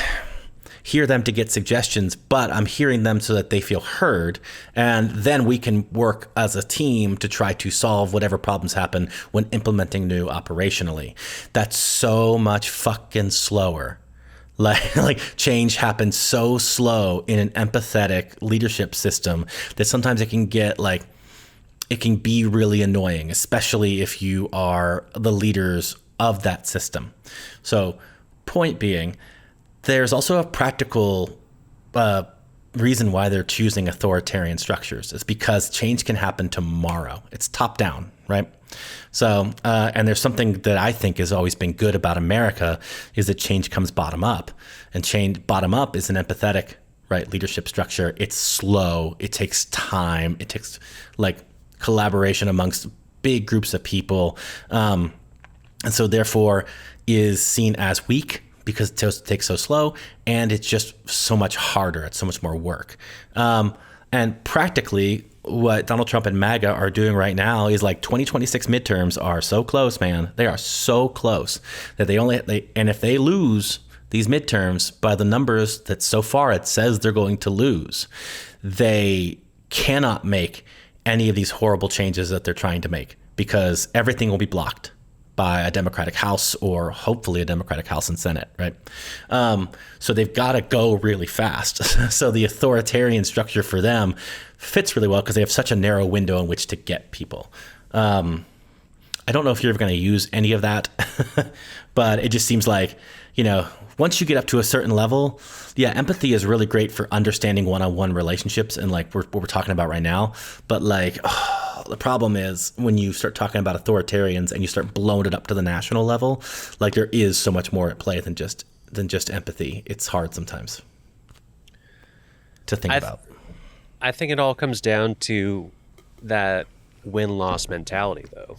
S3: hear them to get suggestions, but I'm hearing them so that they feel heard. And then we can work as a team to try to solve whatever problems happen when implementing new operationally. That's so much fucking slower. Like change happens so slow in an empathetic leadership system that sometimes it can be really annoying, especially if you are the leaders of that system. So point being, there's also a practical reason why they're choosing authoritarian structures. It's because change can happen tomorrow. It's top down, right? So, and there's something that I think has always been good about America is that change comes bottom up. And change bottom up is an empathetic, right, leadership structure. It's slow. It takes time. It takes like collaboration amongst big groups of people. And so therefore is seen as weak, because it takes so slow, and it's just so much harder. It's so much more work. And practically what Donald Trump and MAGA are doing right now is like 2026 midterms are so close, man. They are so close that and if they lose these midterms by the numbers that so far it says they're going to lose, they cannot make any of these horrible changes that they're trying to make, because everything will be blocked by a Democratic House, or hopefully a Democratic House and Senate, right? So they've got to go really fast. So the authoritarian structure for them fits really well because they have such a narrow window in which to get people. I don't know if you're ever going to use any of that, but it just seems like, once you get up to a certain level, yeah, empathy is really great for understanding one-on-one relationships and like what we're talking about right now. But like, the problem is when you start talking about authoritarians and you start blowing it up to the national level, like there is so much more at play than just empathy. It's hard sometimes to think about.
S4: I think it all comes down to that win-loss mentality, though.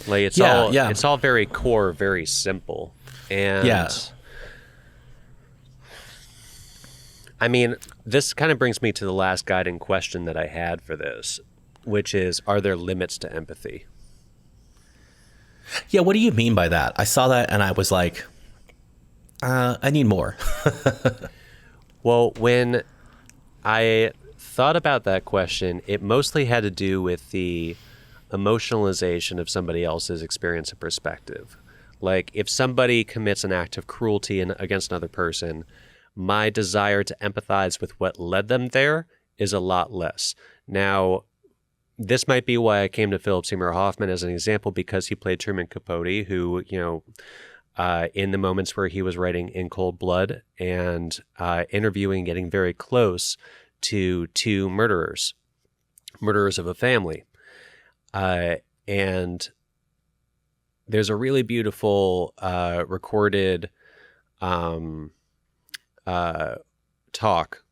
S4: Like it's all very core, very simple. And I mean, this kind of brings me to the last guiding question that I had for this, which is, are there limits to empathy?
S3: Yeah, what do you mean by that? I saw that and I was like, I need more.
S4: Well, when I thought about that question, it mostly had to do with the emotionalization of somebody else's experience and perspective. Like, if somebody commits an act of cruelty against another person, my desire to empathize with what led them there is a lot less. Now, this might be why I came to Philip Seymour Hoffman as an example, because he played Truman Capote, who, in the moments where he was writing In Cold Blood and interviewing, getting very close to two murderers of a family. And there's a really beautiful recorded talk,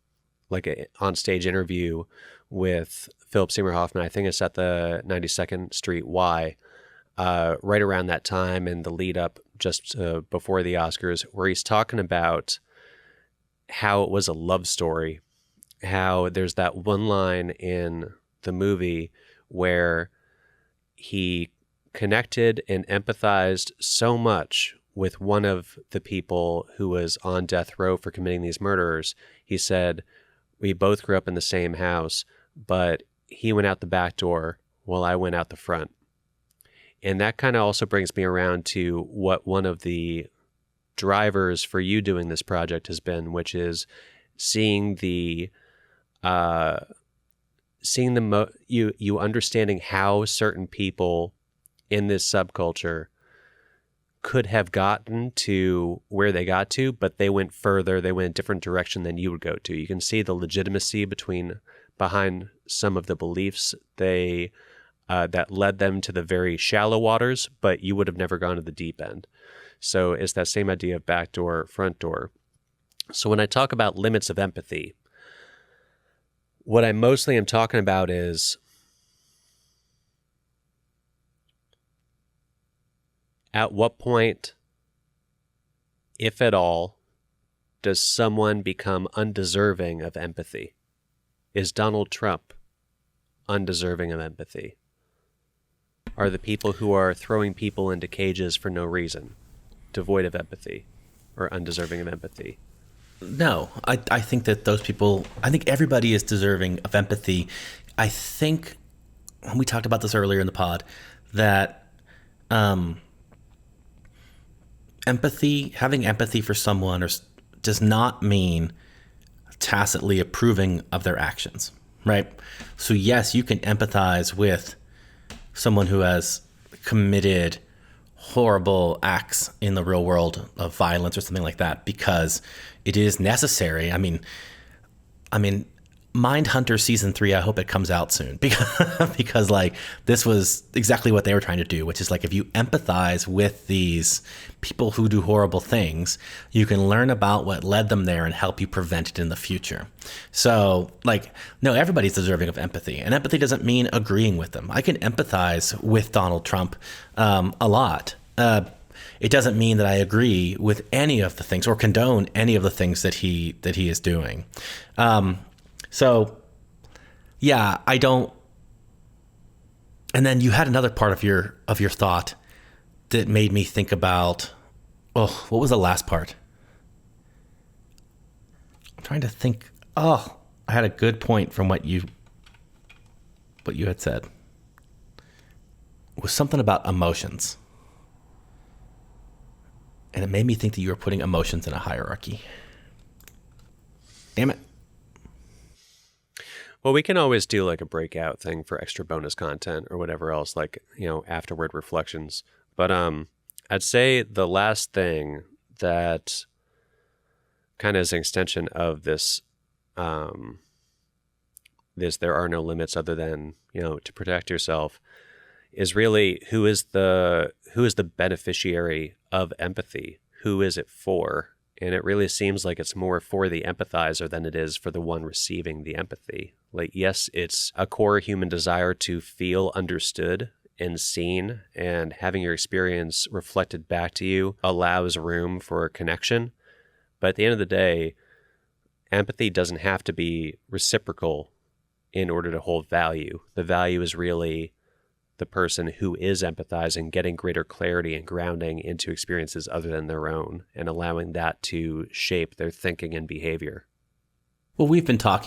S4: like an on-stage interview with Philip Seymour Hoffman. I think it's at the 92nd Street Y, right around that time and the lead up just before the Oscars, where he's talking about how it was a love story, how there's that one line in the movie where he connected and empathized so much with one of the people who was on death row for committing these murders. He said, we both grew up in the same house, but he went out the back door while I went out the front. And that kind of also brings me around to what one of the drivers for you doing this project has been, which is seeing you understanding how certain people in this subculture could have gotten to where they got to, but they went further. They went a different direction than you would go to. You can see the legitimacy behind some of the beliefs that led them to the very shallow waters, but you would have never gone to the deep end. So it's that same idea of back door, front door. So when I talk about limits of empathy, what I mostly am talking about is at what point, if at all, does someone become undeserving of empathy? Is Donald Trump undeserving of empathy? Are the people who are throwing people into cages for no reason devoid of empathy or undeserving of empathy?
S3: No, I think that those people, I think everybody is deserving of empathy. I think, we talked about this earlier in the pod, that empathy, having empathy for someone does not mean tacitly approving of their actions, right? So yes, you can empathize with someone who has committed horrible acts in the real world of violence or something like that because it is necessary. I mean, Mindhunter season 3, I hope it comes out soon because like this was exactly what they were trying to do, which is like if you empathize with these people who do horrible things, you can learn about what led them there and help you prevent it in the future. So like, no, everybody's deserving of empathy, and empathy doesn't mean agreeing with them. I can empathize with Donald Trump a lot. It doesn't mean that I agree with any of the things or condone any of the things that he is doing. So, yeah, I don't. And then you had another part of your thought that made me think about. Oh, what was the last part? I'm trying to think. Oh, I had a good point from what you had said. It was something about emotions, and it made me think that you were putting emotions in a hierarchy. Damn it.
S4: Well, we can always do like a breakout thing for extra bonus content or whatever else, like, afterward reflections. But I'd say the last thing that kind of is an extension of this, there are no limits other than, to protect yourself, is really who is the beneficiary of empathy? Who is it for? And it really seems like it's more for the empathizer than it is for the one receiving the empathy. Like, yes, it's a core human desire to feel understood and seen, and having your experience reflected back to you allows room for connection. But at the end of the day, empathy doesn't have to be reciprocal in order to hold value. The value is really the person who is empathizing getting greater clarity and grounding into experiences other than their own, and allowing that to shape their thinking and behavior.
S3: Well, we talked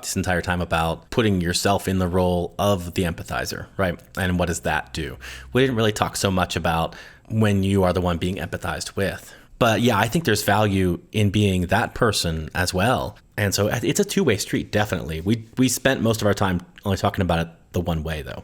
S3: this entire time about putting yourself in the role of the empathizer, right? And what does that do? We didn't really talk so much about when you are the one being empathized with. But yeah, I think there's value in being that person as well. And so it's a two-way street, definitely. We spent most of our time only talking about it the one way, though.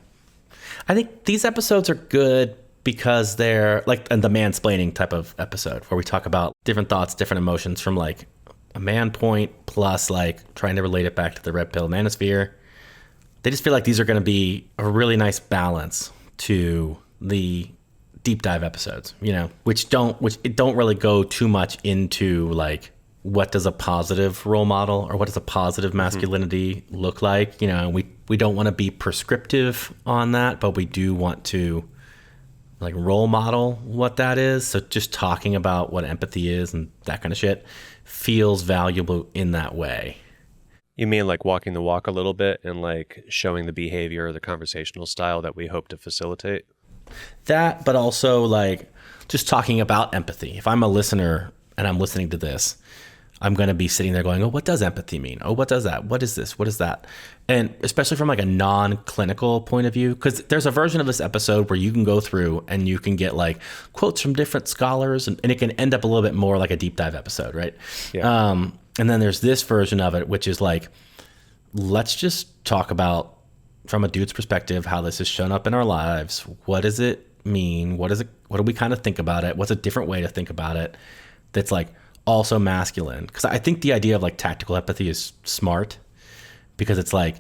S3: I think these episodes are good because they're like the mansplaining type of episode where we talk about different thoughts, different emotions from like a man point plus like trying to relate it back to the red pill manosphere. They just feel like these are going to be a really nice balance to the deep dive episodes, which don't really go too much into like what does a positive role model or what does a positive masculinity look like. We don't want to be prescriptive on that, but we do want to like role model what that is. So just talking about what empathy is and that kind of shit feels valuable in that way.
S4: You mean like walking the walk a little bit and like showing the behavior or the conversational style that we hope to facilitate?
S3: That, but also like just talking about empathy. If I'm a listener and I'm listening to this, I'm going to be sitting there going, oh, what does empathy mean? Oh, what does that? What is this? What is that? And especially from like a non-clinical point of view, because there's a version of this episode where you can go through and you can get like quotes from different scholars, and it can end up a little bit more like a deep dive episode, right? Yeah. And then there's this version of it, which is like, let's just talk about from a dude's perspective, how this has shown up in our lives. What does it mean? What is it? What do we kind of think about it? What's a different way to think about it that's like also masculine? Because I think the idea of like tactical empathy is smart, because it's like,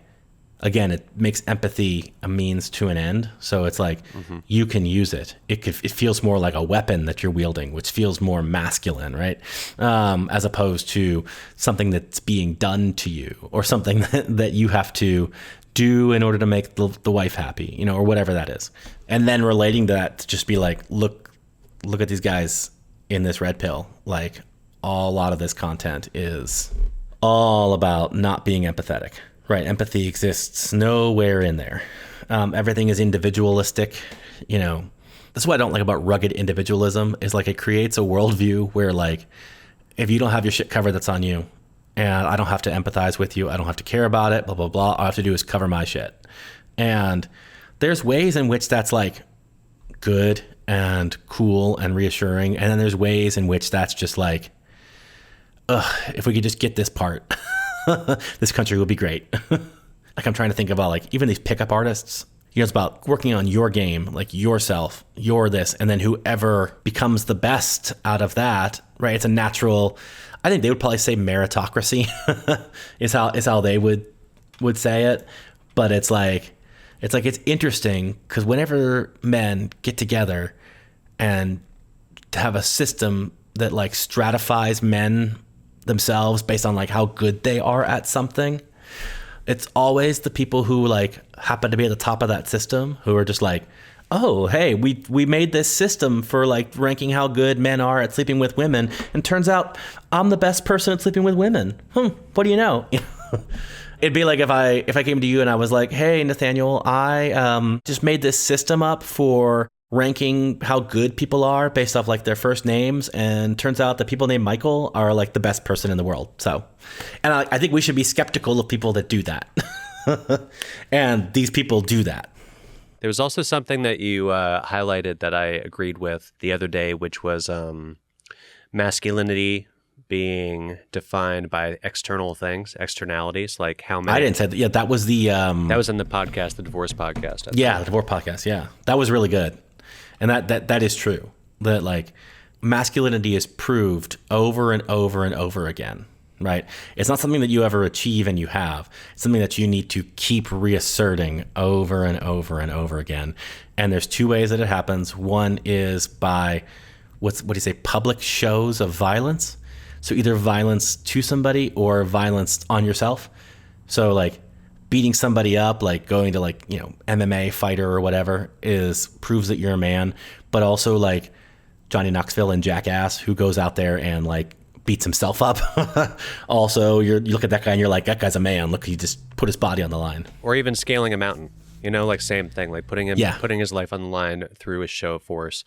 S3: again, it makes empathy a means to an end. So it's like, you can use it. It feels more like a weapon that you're wielding, which feels more masculine, right? As opposed to something that's being done to you, or something that you have to do in order to make the wife happy, you know, or whatever that is. And then relating to that to just be like, look at these guys in this red pill. Like, a lot of this content is all about not being empathetic. Right, empathy exists nowhere in there. Everything is individualistic. You know, that's what I don't like about rugged individualism, is like it creates a worldview where like, if you don't have your shit covered, that's on you. And I don't have to empathize with you. I don't have to care about it, blah, blah, blah. All I have to do is cover my shit. And there's ways in which that's like good and cool and reassuring. And then there's ways in which that's just like, if we could just get this part, this country would be great. Like, I'm trying to think about like even these pickup artists. You know, it's about working on your game, like yourself, your this, and then whoever becomes the best out of that, right? It's a natural, I think they would probably say meritocracy is how they would say it. But it's interesting because whenever men get together and to have a system that like stratifies men themselves based on like how good they are at something, it's always the people who like happen to be at the top of that system who are just like, oh, hey, we made this system for like ranking how good men are at sleeping with women, and turns out I'm the best person at sleeping with women. What do you know? It'd be like if I came to you and I was like, hey, Nathaniel, I just made this system up for ranking how good people are based off like their first names, and turns out that people named Michael are like the best person in the world. So, and I think we should be skeptical of people that do that. And these people do that.
S4: There was also something that you highlighted that I agreed with the other day, which was masculinity being defined by external things, externalities, like how many.
S3: I didn't say that. Yeah, that was the...
S4: that was in the podcast, the divorce podcast.
S3: Yeah, the divorce podcast. Yeah, that was really good. And that is true. That like masculinity is proved over and over and over again, right? It's not something that you ever achieve and you have. It's something that you need to keep reasserting over and over and over again. And there's two ways that it happens. One is by what do you say, public shows of violence. So either violence to somebody or violence on yourself. So like beating somebody up, like going to like, you know, MMA fighter or whatever proves that you're a man. But also like Johnny Knoxville in Jackass, who goes out there and like beats himself up. Also, you look at that guy and you're like, that guy's a man. Look, he just put his body on the line.
S4: Or even scaling a mountain, you know, like same thing, like putting his life on the line through a show of force.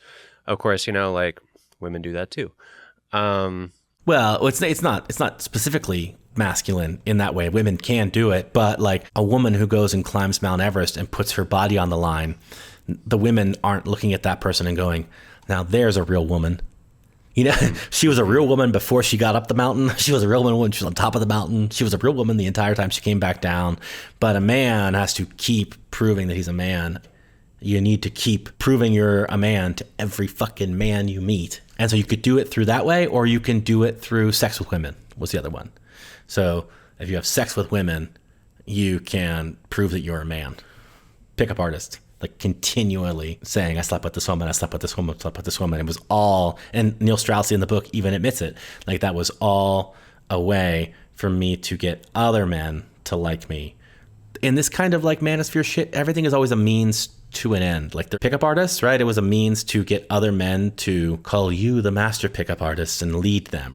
S4: Of course, you know, like women do that too.
S3: Well, it's not specifically masculine in that way. Women can do it, but like a woman who goes and climbs Mount Everest and puts her body on the line, the women aren't looking at that person and going, now there's a real woman. You know, she was a real woman before she got up the mountain. She was a real woman when she was on top of the mountain. She was a real woman the entire time she came back down. But a man has to keep proving that he's a man. You need to keep proving you're a man to every fucking man you meet. And so you could do it through that way, or you can do it through sex with women was the other one. So if you have sex with women, you can prove that you're a man. Pickup artist, like continually saying, I slept with this woman, I slept with this woman, I slept with this woman. It was all, and Neil Strauss in the book even admits it, like that was all a way for me to get other men to like me. In this kind of like manosphere shit, everything is always a means to an end. Like the pickup artists, right? It was a means to get other men to call you the master pickup artist and lead them.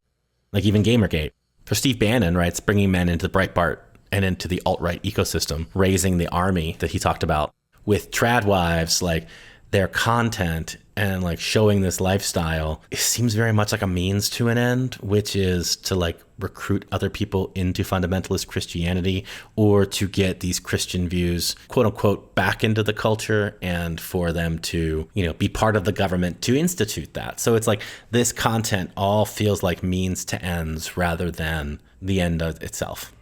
S3: Like even Gamergate. For Steve Bannon, right? It's bringing men into the Breitbart and into the alt-right ecosystem, raising the army that he talked about. With trad wives, like their content and like showing this lifestyle, it seems very much like a means to an end, which is to like recruit other people into fundamentalist Christianity, or to get these Christian views, quote unquote, back into the culture, and for them to, you know, be part of the government to institute that. So it's like this content all feels like means to ends rather than the end of itself.